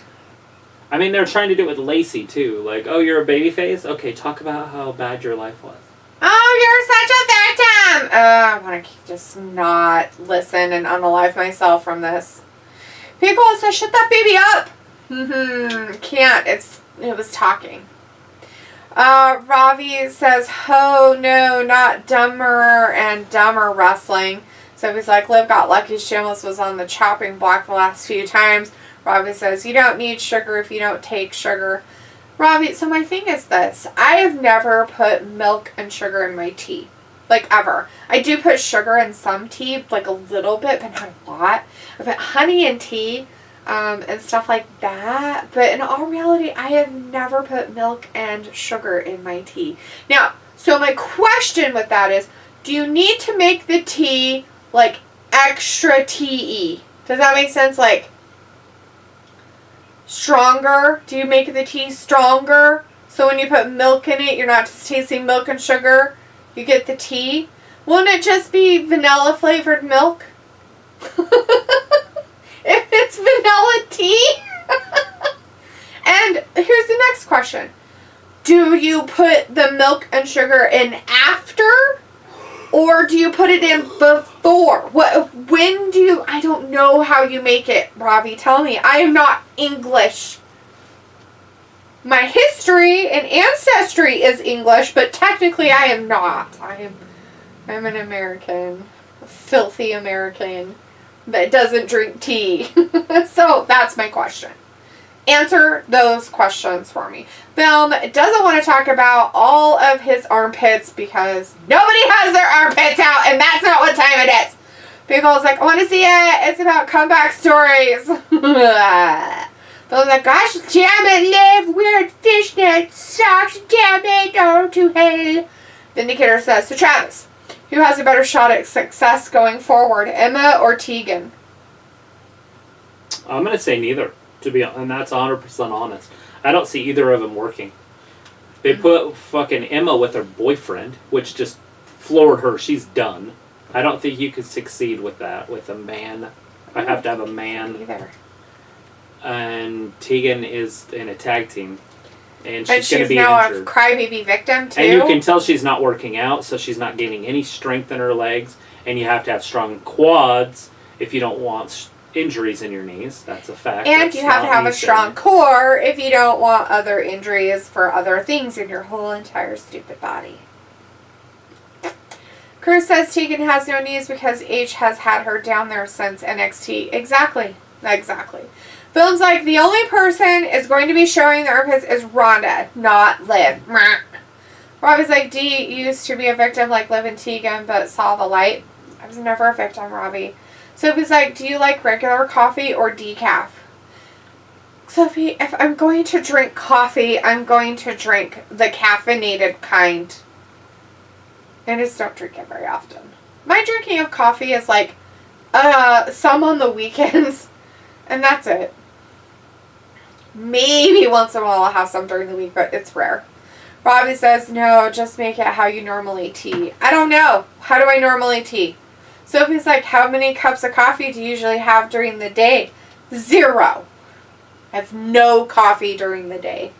I mean, they're trying to do it with Lacey too. Like, oh, you're a baby face? Okay, talk about how bad your life was. Oh, you're such a victim! I want to just not listen and unalive myself from this. People say, shut that baby up! Can't. It was talking. Ravi says, oh no, not Dumber and Dumber Wrestling. So he's like, Liv got lucky. Shameless was on the chopping block the last few times. Ravi says, you don't need sugar if you don't take sugar. Ravi, so my thing is this. I have never put milk and sugar in my tea. Like, ever. I do put sugar in some tea, like a little bit, but not a lot. I put honey in tea. And stuff like that. But in all reality, I have never put milk and sugar in my tea. Now, so my question with that is, do you need to make the tea, like, extra tea-y? Does that make sense? Like, stronger? Do you make the tea stronger? So when you put milk in it, you're not just tasting milk and sugar? You get the tea? Won't it just be vanilla-flavored milk? If it's vanilla tea? And here's the next question. Do you put the milk and sugar in after? Or do you put it in before? When do you... I don't know how you make it, Ravi. Tell me. I am not English. My history and ancestry is English, but technically I am not. I'm an American. A filthy American that doesn't drink tea. So that's my question. Answer those questions for me. Film doesn't want to talk about all of his armpits because nobody has their armpits out and that's not what time it is. People's like, I want to see it. It's about comeback stories. Film's like, gosh damn it, Liv. Weird fishnet socks. Damn it. Oh, to hell. Vindicator says, so Travis, who has a better shot at success going forward, Emma or Tegan? I'm going to say neither, and that's 100% honest. I don't see either of them working. They put fucking Emma with her boyfriend, which just floored her. She's done. I don't think you could succeed with that, with a man. I have to have a man. Either. And Tegan is in a tag team. And she's going to be now injured. A crybaby victim, too? And you can tell she's not working out, so she's not gaining any strength in her legs. And you have to have strong quads if you don't want injuries in your knees. That's a fact. And you have to have a strong core if you don't want other injuries for other things in your whole entire stupid body. Cruz says Tegan has no knees because H has had her down there since NXT. Exactly. Film's like, the only person is going to be showing the armpits is Ronda, not Liv. Robbie's like, Dee used to be a victim like Liv and Tegan, but saw the light. I was never a victim, Robbie. Sophie's like, do you like regular coffee or decaf? Sophie, if I'm going to drink coffee, I'm going to drink the caffeinated kind. I just don't drink it very often. My drinking of coffee is like, some on the weekends, and that's it. Maybe once in a while I'll have some during the week, but it's rare. Robbie says, no, just make it how you normally tea. I don't know. How do I normally tea? Sophie's like, how many cups of coffee do you usually have during the day? 0. I have no coffee during the day.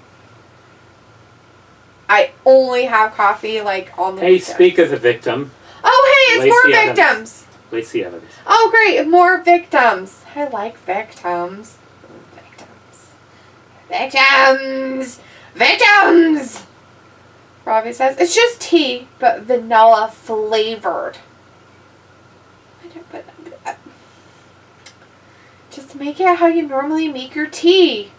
I only have coffee, like, on the weekends. Speak of the victim. Oh, hey, it's more victims. Lacey Evans. Oh, great. More victims. I like victims. Victims! Robbie says, it's just tea, but vanilla flavored. Just make it how you normally make your tea.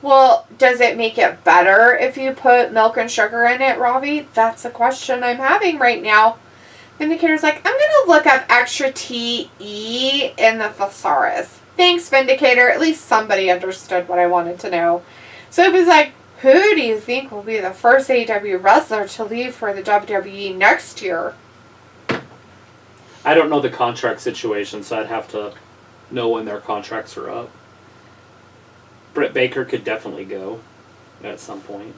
Well, does it make it better if you put milk and sugar in it, Robbie? That's a question I'm having right now. Vindicator's like, I'm going to look up extra TE in the thesaurus. Thanks, Vindicator. At least somebody understood what I wanted to know. So it was like, who do you think will be the first AEW wrestler to leave for the WWE next year? I don't know the contract situation, so I'd have to know when their contracts are up. Britt Baker could definitely go at some point.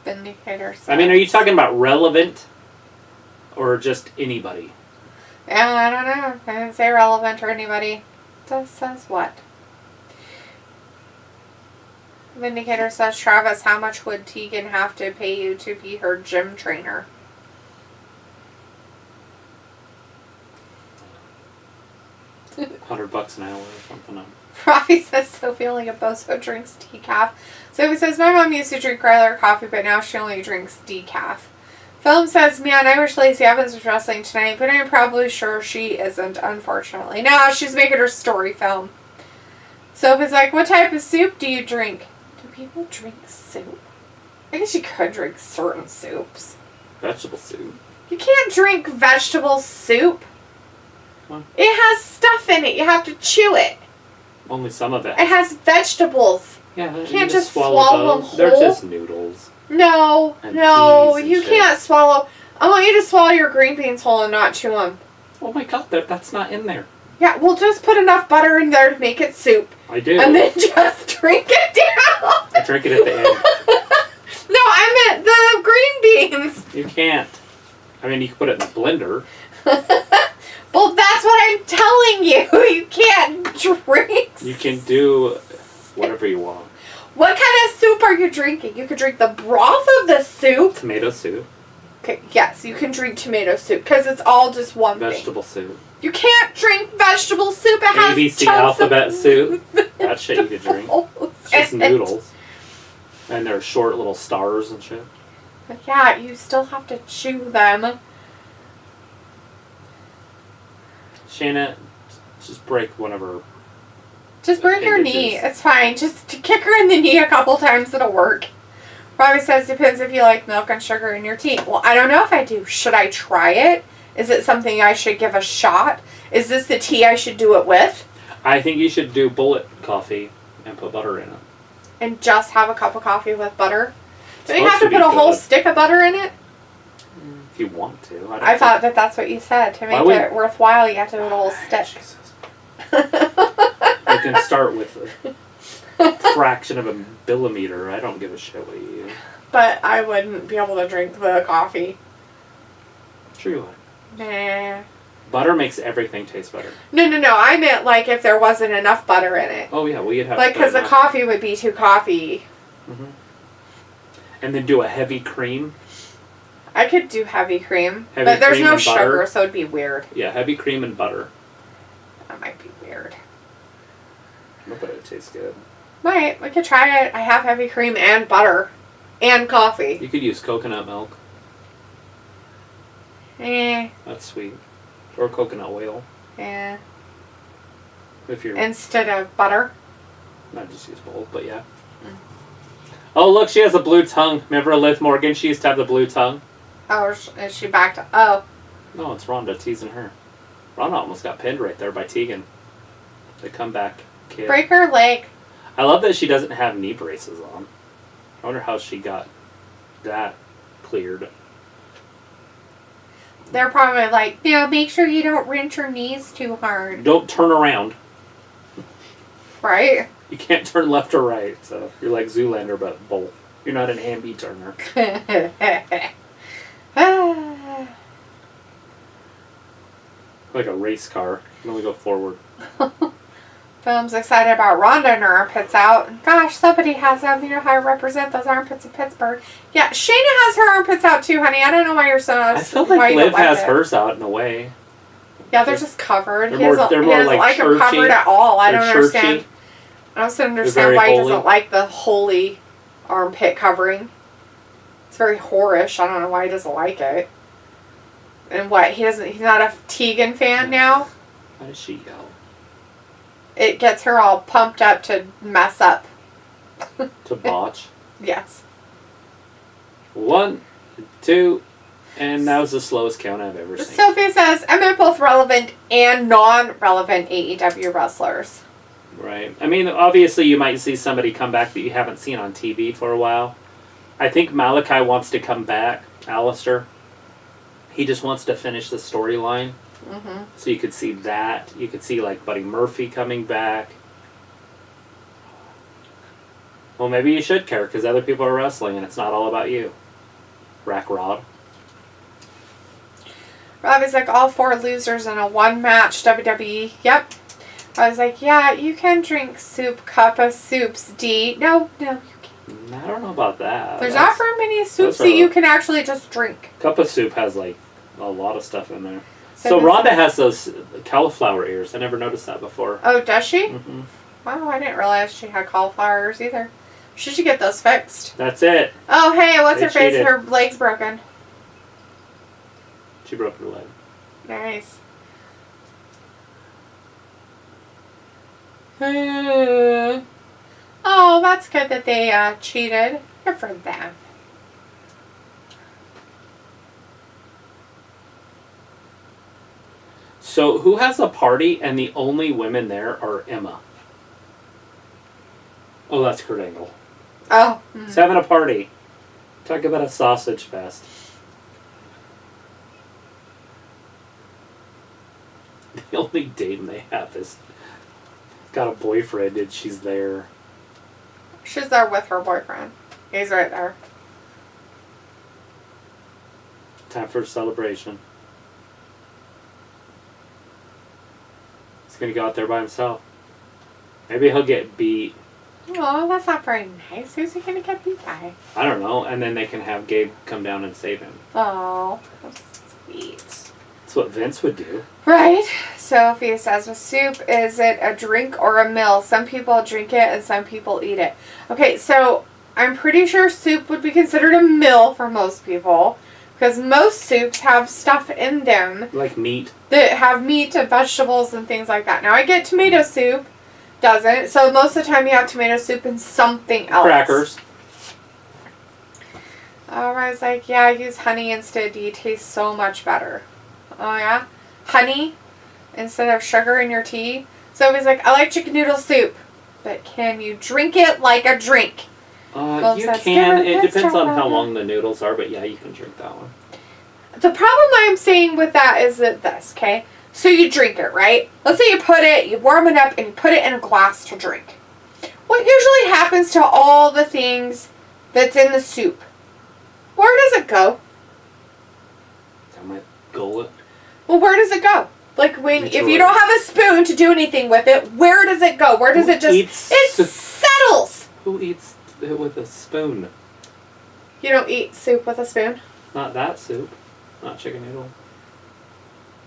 Vindicator says. I mean, are you talking about relevant or just anybody? Yeah, I don't know. I didn't say relevant or anybody. It says what? Vindicator says, Travis, how much would Tegan have to pay you to be her gym trainer? $100 an hour or something. Rafi says Sophie only a bozo drinks decaf. Sophie says, my mom used to drink regular coffee, but now she only drinks decaf. Film says, man, I wish Lacey Evans was wrestling tonight, but I'm probably sure she isn't, unfortunately. No, she's making her story film. Sophie's like, what type of soup do you drink? Do people drink soup? I guess you could drink certain soups. Vegetable soup. You can't drink vegetable soup. What? It has stuff in it. You have to chew it. Only some of it. It has vegetables. Yeah, you can't just swallow them whole. They're just noodles. No, you can't swallow. I want you to swallow your green beans whole and not chew them. Oh my god, that's not in there. Yeah, we'll just put enough butter in there to make it soup. I do. And then just drink it down. I drink it at the end. No, I meant the green beans. You can't. I mean, you can put it in the blender. Well, that's what I'm telling you. You can't drink. You can do whatever you want. What kind of soup are you drinking? You could drink the broth of the soup. Tomato soup. Okay, yes, you can drink tomato soup because it's all just one Vegetable thing. soup. You can't drink vegetable soup. It has ABC alphabet soup. That shit you could drink. It's just noodles. And they're short little stars and shit. But yeah, you still have to chew them. Shanna, just break one of her. Just break her knee. It's fine. Just to kick her in the knee a couple times, it'll work. Robbie says, depends if you like milk and sugar in your tea. Well, I don't know if I do. Should I try it? Is it something I should give a shot? Is this the tea I should do it with? I think you should do bullet coffee and put butter in it. And just have a cup of coffee with butter? Do you have to put a whole stick of butter in it? If you want to. I thought that's what you said. To make it worthwhile, you have to do a whole stick. You can start with a fraction of a millimeter. I don't give a shit what you use. But I wouldn't be able to drink the coffee. Sure you would. Nah. Butter makes everything taste better. No. I meant like if there wasn't enough butter in it. Oh yeah, well you'd have like because the coffee would be too coffee. Mm-hmm. And then do a heavy cream. I could do heavy cream, but there's no sugar, so it'd be weird. Yeah, heavy cream and butter. That might be weird. But it tastes good. Might. We could try it. I have heavy cream and butter. And coffee. You could use coconut milk. That's sweet. Or coconut oil. Yeah. If you're... Instead of butter? Not just use both, but yeah. Mm. Oh, look, she has a blue tongue. Remember Liv Morgan? She used to have the blue tongue. Oh, is she back to... Oh. No, it's Rhonda teasing her. Rhonda almost got pinned right there by Tegan. The comeback kid. Break her leg. I love that she doesn't have knee braces on. I wonder how she got that cleared. They're probably like, make sure you don't wrench your knees too hard. Don't turn around. Right? You can't turn left or right, so you're like Zoolander, but both. You're not an ambi turner. Like a race car. You only go forward. Film's excited about Ronda and her armpits out. Gosh, somebody has them. You know how I represent those armpits in Pittsburgh. Yeah, Shayna has her armpits out too, honey. I don't know why you're so... I feel like Liv has hers out in a way. Yeah, they're just covered. They're He doesn't like them covered at all. I don't understand. I don't understand why he doesn't like the holy armpit covering. It's very whorish. I don't know why he doesn't like it. And what? He's not a Tegan fan now? Why does she yell? It gets her all pumped up to mess up. To botch? Yes. 1, 2, and that was the slowest count I've ever seen. Sophie says, I meant both relevant and non-relevant AEW wrestlers. Right. I mean, obviously you might see somebody come back that you haven't seen on TV for a while. I think Malachi wants to come back, Alistair. He just wants to finish the storyline. Mm-hmm. So you could see that. You could see, like, Buddy Murphy coming back. Well, maybe you should care, because other people are wrestling, and it's not all about you. Rack Rod. Rob is like, all 4 losers in a 1-match WWE. Yep. I was like, yeah, you can drink soup, cup of soups, D. No, you can't. I don't know about that. There's not very many soups that you can actually just drink. Cup of soup has, like, a lot of stuff in there. So Rhonda has those cauliflower ears. I never noticed that before. Oh, does she? Mm-hmm. Wow, I didn't realize she had cauliflower ears either. She should get those fixed. That's it. Oh, hey, what's her face? Her leg's broken. She broke her leg. Nice. Oh, that's good that they cheated. Good for them. So, who has a party and the only women there are Emma? Oh, that's Kurt Angle. Oh. He's having a party. Talk about a sausage fest. The only date they have is got a boyfriend and she's there. She's there with her boyfriend. He's right there. Time for a celebration. He's gonna go out there by himself. Maybe he'll get beat. Oh, that's not very nice. Who's he gonna get beat by? I don't know. And then they can have Gabe come down and save him. Oh, that's sweet. That's what Vince would do. Right. Sophie says, with soup, is it a drink or a meal? Some people drink it and some people eat it. Okay, so I'm pretty sure soup would be considered a meal for most people. Because most soups have stuff in them. Like meat. That have meat and vegetables and things like that. Now, I get tomato soup. Doesn't. So most of the time you have tomato soup and something else. Crackers. I was like, yeah, I use honey instead. It tastes so much better. Oh, yeah? Honey instead of sugar in your tea. So he's like, I like chicken noodle soup. But can you drink it like a drink? You can. It depends on how long the noodles are, but yeah, you can drink that one. The problem I'm saying with that is that this, okay? So you drink it, right? Let's say you warm it up and you put it in a glass to drink. What usually happens to all the things that's in the soup? Where does it go? I might gullet. Well, where does it go? Like if you don't have a spoon to do anything with it, where does it go? Where does it just... It settles! Who eats it with a spoon? You don't eat soup with a spoon? Not that soup. Not chicken noodle.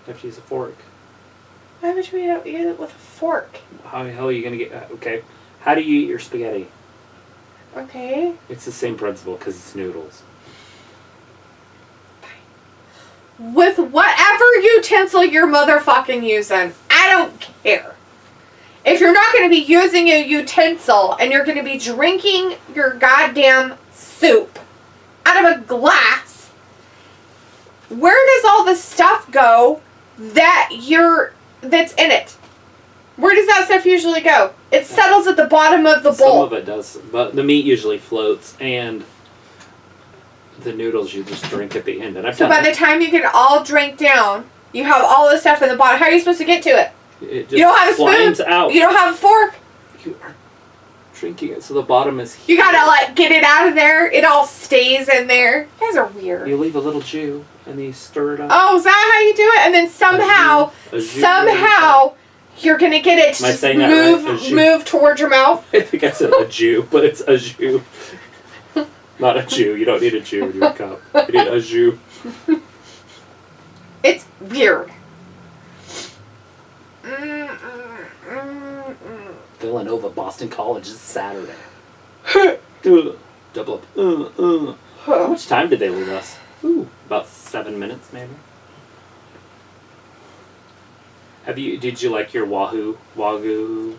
You have to use a fork. Why would you eat it with a fork? How the hell are you going to get... Okay. How do you eat your spaghetti? Okay. It's the same principle because it's noodles. With whatever utensil you're motherfucking using. I don't care. If you're not going to be using a utensil and you're going to be drinking your goddamn soup out of a glass, where does all the stuff go that's in it? Where does that stuff usually go? It settles at the bottom of the bowl. Some of it does, but the meat usually floats, and the noodles you just drink at the end. And So by the time you get all drink down, you have all this stuff in the bottom. How are you supposed to get to it? It just You don't have a spoon. out. You don't have a fork. You are drinking it so the bottom is You gotta like get it out of there. It all stays in there. You guys are weird. You leave a little jus and then you stir it up. Oh, is that how you do it? And then somehow, you're gonna get it to just move towards your mouth. I think I said a Jew, but it's a Jew. Not a Jew. You don't need a Jew in your cup. You need a Jew. It's weird. Villanova, Boston College is Saturday. Double up. How much time did they leave us? Ooh, about 7 minutes, maybe. Did you like your Wagyu?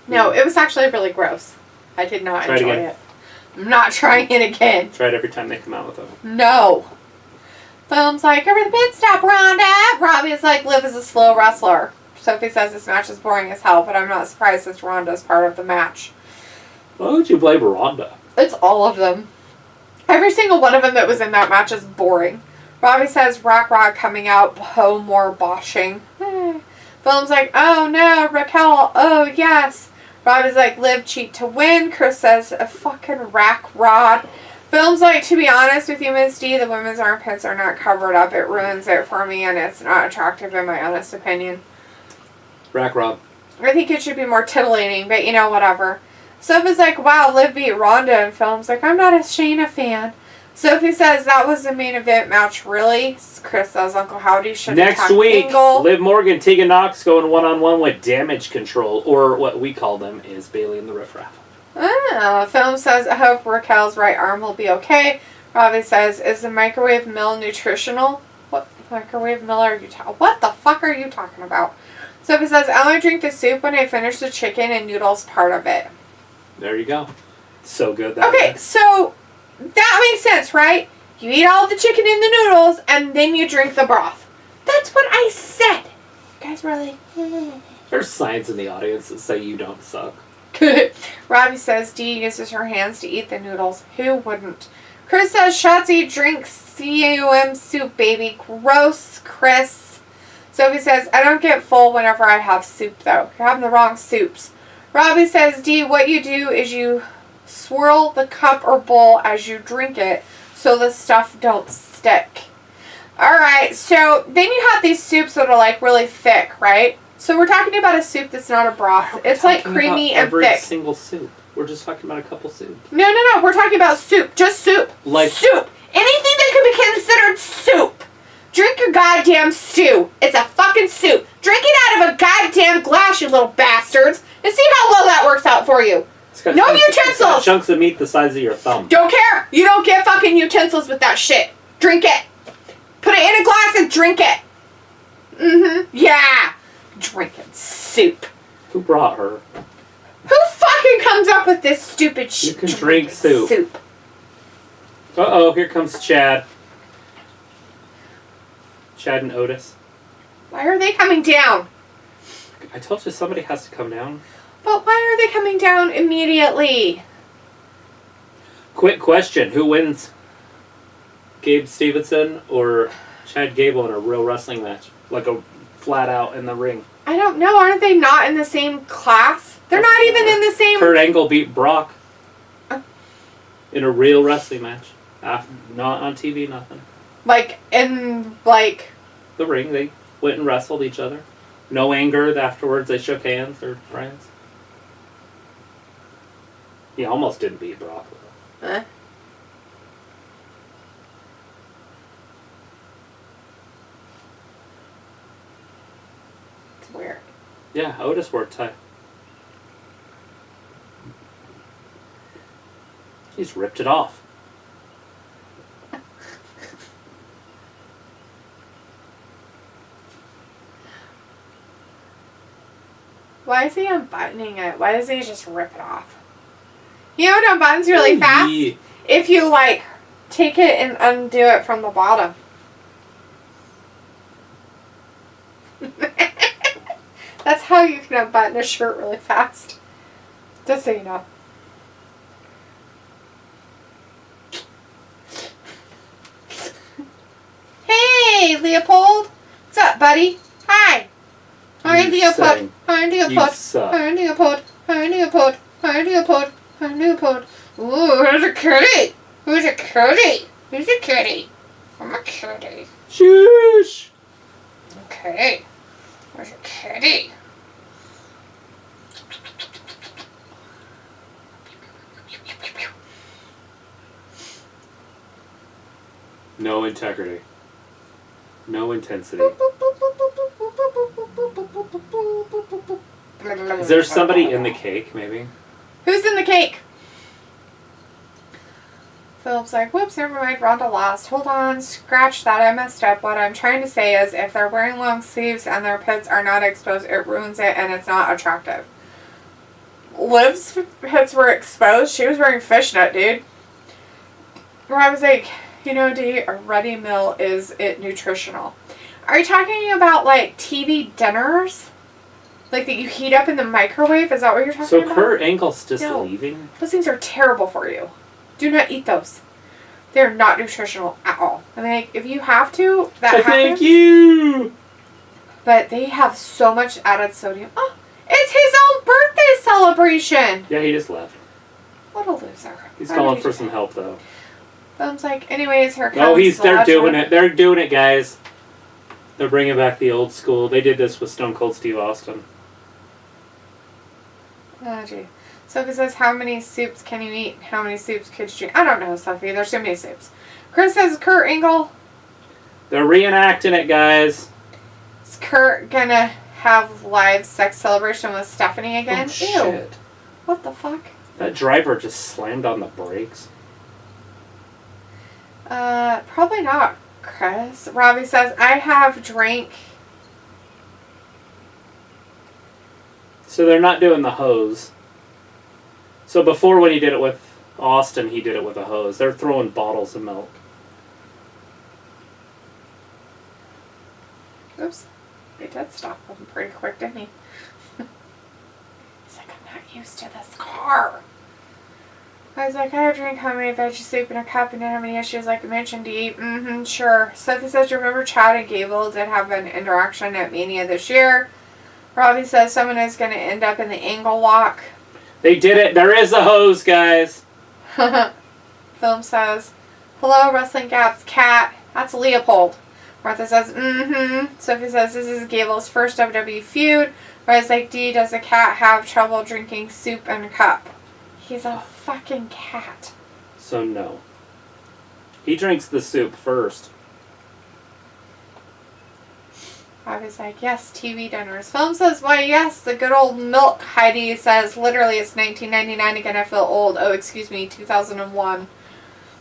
No, it was actually really gross. I did not enjoy it. I'm not trying it again. Try it every time they come out with them. No. Film's like, over the pit stop, Ronda. Robbie's like, Liv is a slow wrestler. Sophie says this match is boring as hell, but I'm not surprised since Ronda's part of the match. Why would you blame Ronda? It's all of them. Every single one of them that was in that match is boring. Robbie says, Rock Rod coming out, ho, more boshing. Film's like, oh no, Raquel, oh yes. Robbie's like, Liv cheat to win. Chris says, a fucking rack rod. Film's like, to be honest with you, Ms. D, the women's armpits are not covered up. It ruins it for me, and it's not attractive in my honest opinion. Rack Rob. I think it should be more titillating, but you know, whatever. Sophie's like, wow, Liv beat Ronda, and Film's like, I'm not a Shayna fan. Sophie says, that was the main event match, really? Chris says, Uncle Howdy should have Next week, Liv Morgan, Tegan Knox going one-on-one with Damage Control, or what we call them is Bailey and the Riff Raff. Film says, I hope Raquel's right arm will be okay. Robbie says, is the microwave mill nutritional? What microwave mill are you talking? What the fuck are you talking about? Sophie says, I only drink the soup when I finish the chicken and noodles part of it. There you go. So good. Okay, so that makes sense, right? You eat all the chicken and the noodles, and then you drink the broth. That's what I said. You guys really... There's signs in the audience that say you don't suck. Robbie says Dee uses her hands to eat the noodles. Who wouldn't? Chris says Shotzi drinks CUM soup, baby. Gross, Chris. Sophie says, I don't get full whenever I have soup, though. You're having the wrong soups. Robbie says, Dee, what you do is you swirl the cup or bowl as you drink it so the stuff don't stick. Alright, so then you have these soups that are like really thick, right? So we're talking about a soup that's not a broth. It's like creamy and thick. Every single soup. We're just talking about a couple soups. No. We're talking about soup. Just soup. Like soup. Anything that can be considered soup. Drink your goddamn stew. It's a fucking soup. Drink it out of a goddamn glass, you little bastards, and see how well that works out for you. No utensils. Chunks of meat the size of your thumb. Don't care. You don't get fucking utensils with that shit. Drink it. Put it in a glass and drink it. Yeah. Drinking soup. Who brought her? Who fucking comes up with this stupid shit? You can drink soup. Uh-oh, here comes Chad. Chad and Otis. Why are they coming down? I told you somebody has to come down. But why are they coming down immediately? Quick question. Who wins? Gabe Stevenson or Chad Gable in a real wrestling match? Like a flat out in the ring. I don't know. Aren't they not in the same class? They're not even in the same... Kurt Angle beat Brock in a real wrestling match. Not on TV, nothing. Like, in, like... The ring. They went and wrestled each other. No anger. Afterwards, they shook hands. They're friends. He almost didn't beat Brock, though. Huh? It's weird. Yeah, Otis wore a tie. He's ripped it off. Why is he unbuttoning it? Why doesn't he just rip it off? You know what unbuttons really fast? Yeah. If you, like, take it and undo it from the bottom. That's how you can unbutton a shirt really fast. Just so you know. Leopold. What's up, buddy? Hi. Hi, Leopold. Same. Hi, You Leopold. suck. Hi, Leopold. Hi, Leopold. Hi, Leopold. Hi, Leopold. Ooh, who's a kitty? Who's a kitty? Who's a kitty? I'm a kitty. Shush. Okay. Where's a kitty? No integrity. No intensity. Is there somebody in the cake, maybe? Who's in the cake? Philip's like, whoops, never mind, Ronda lost. Hold on, scratch that, I messed up. What I'm trying to say is if they're wearing long sleeves and their pits are not exposed, it ruins it and it's not attractive. Liv's pits were exposed. She was wearing fishnet, dude. Where I was like, you know, D, a ready meal is it nutritional. Are you talking about like TV dinners? Like that you heat up in the microwave? Is that what you're talking about? So Kurt Angle's just No. leaving? Those things are terrible for you. Do not eat those. They're not nutritional at all. I mean, like, if you have to, that happens. Thank you! But they have so much added sodium. Oh, it's his own birthday celebration! Yeah, he just left. What a loser. He's Why calling would for you do some help, though. that? I'm like, anyways, here comes Oh, they're Sledge. doing it. They're doing it, guys. They're bringing back the old school. They did this with Stone Cold Steve Austin. Oh, gee. Sophie says, how many soups can you eat? How many soups could you drink? I don't know, Sophie. There's too many soups. Chris says, Kurt Angle. They're reenacting it, guys. Is Kurt gonna have live sex celebration with Stephanie again? Oh, Ew. shit. What the fuck? That driver just slammed on the brakes. Probably not, Chris. Robbie says, I have drank. So they're not doing the hose. So before, when he did it with Austin, he did it with a hose. They're throwing bottles of milk. Oops. He did stop him pretty quick, didn't he? He's like, I'm not used to this car. I was like, I drink how many veggie soup in a cup and didn't have any issues like I mentioned to eat. Mm-hmm, sure. Sophie says, remember Chad and Gable did have an interaction at Mania this year. Robbie says someone is going to end up in the angle lock. They did it. There is a hose, guys. Film says, hello, Wrestling Gap's cat. That's Leopold. Martha says, mm-hmm. Sophie says, this is Gable's first WWE feud. Where I was like, D, does a cat have trouble drinking soup in a cup? He's a fucking cat. So no. He drinks the soup first. I was like, yes, TV dinners. Film says, why, yes, the good old milk. Heidi says, literally, it's 1999 again. I feel old. Oh, excuse me, 2001.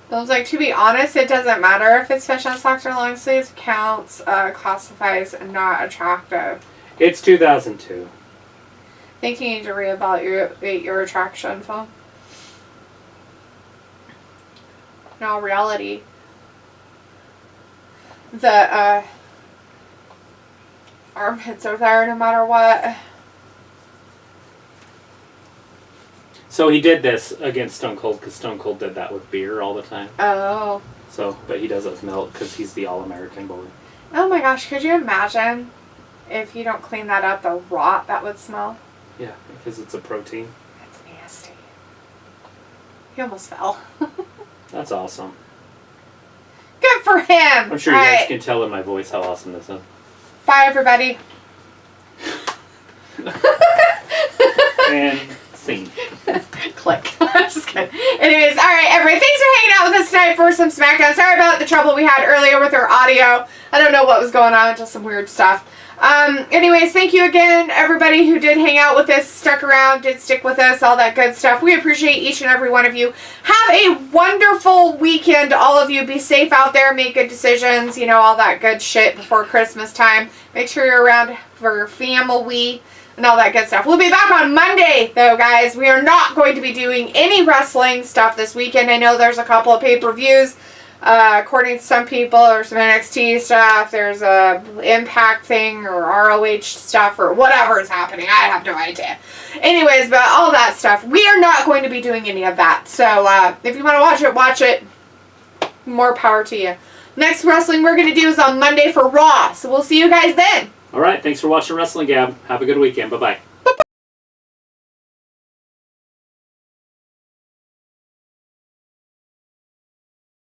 Film's like, to be honest, it doesn't matter if it's fishnet socks or long sleeves. Counts, classifies not attractive. It's 2002. I think you need to reevaluate your attraction, Film. In all reality, the, armpits are there no matter what. So he did this against Stone Cold because Stone Cold did that with beer all the time. Oh. So, but he does it with milk because he's the All-American boy. Oh my gosh, could you imagine if you don't clean that up, the rot that would smell? Yeah, because it's a protein. That's nasty. He almost fell. That's awesome. Good for him! I'm sure you guys can tell in my voice how awesome this is. Bye, everybody. And scene. Click. Just kidding. Anyways, alright, everybody. Thanks for hanging out with us tonight for some SmackDown. Sorry about the trouble we had earlier with our audio. I don't know what was going on, just some weird stuff. Anyways, thank you again, everybody who did hang out with us, stuck around, did stick with us, all that good stuff. We appreciate each and every one of you. Have a wonderful weekend, all of you. Be safe out there, make good decisions, you know, all that good shit before Christmas time. Make sure you're around for your family and all that good stuff. We'll be back on Monday, though, guys. We are not going to be doing any wrestling stuff this weekend. I know there's a couple of pay-per-views. According to some people, there's some NXT stuff, there's a Impact thing, or ROH stuff, or whatever is happening. I have no idea. Anyways, but all that stuff, we are not going to be doing any of that. So, if you want to watch it, watch it. More power to you. Next wrestling we're going to do is on Monday for Raw. So we'll see you guys then. All right. Thanks for watching Wrestling Gab. Have a good weekend. Bye-bye.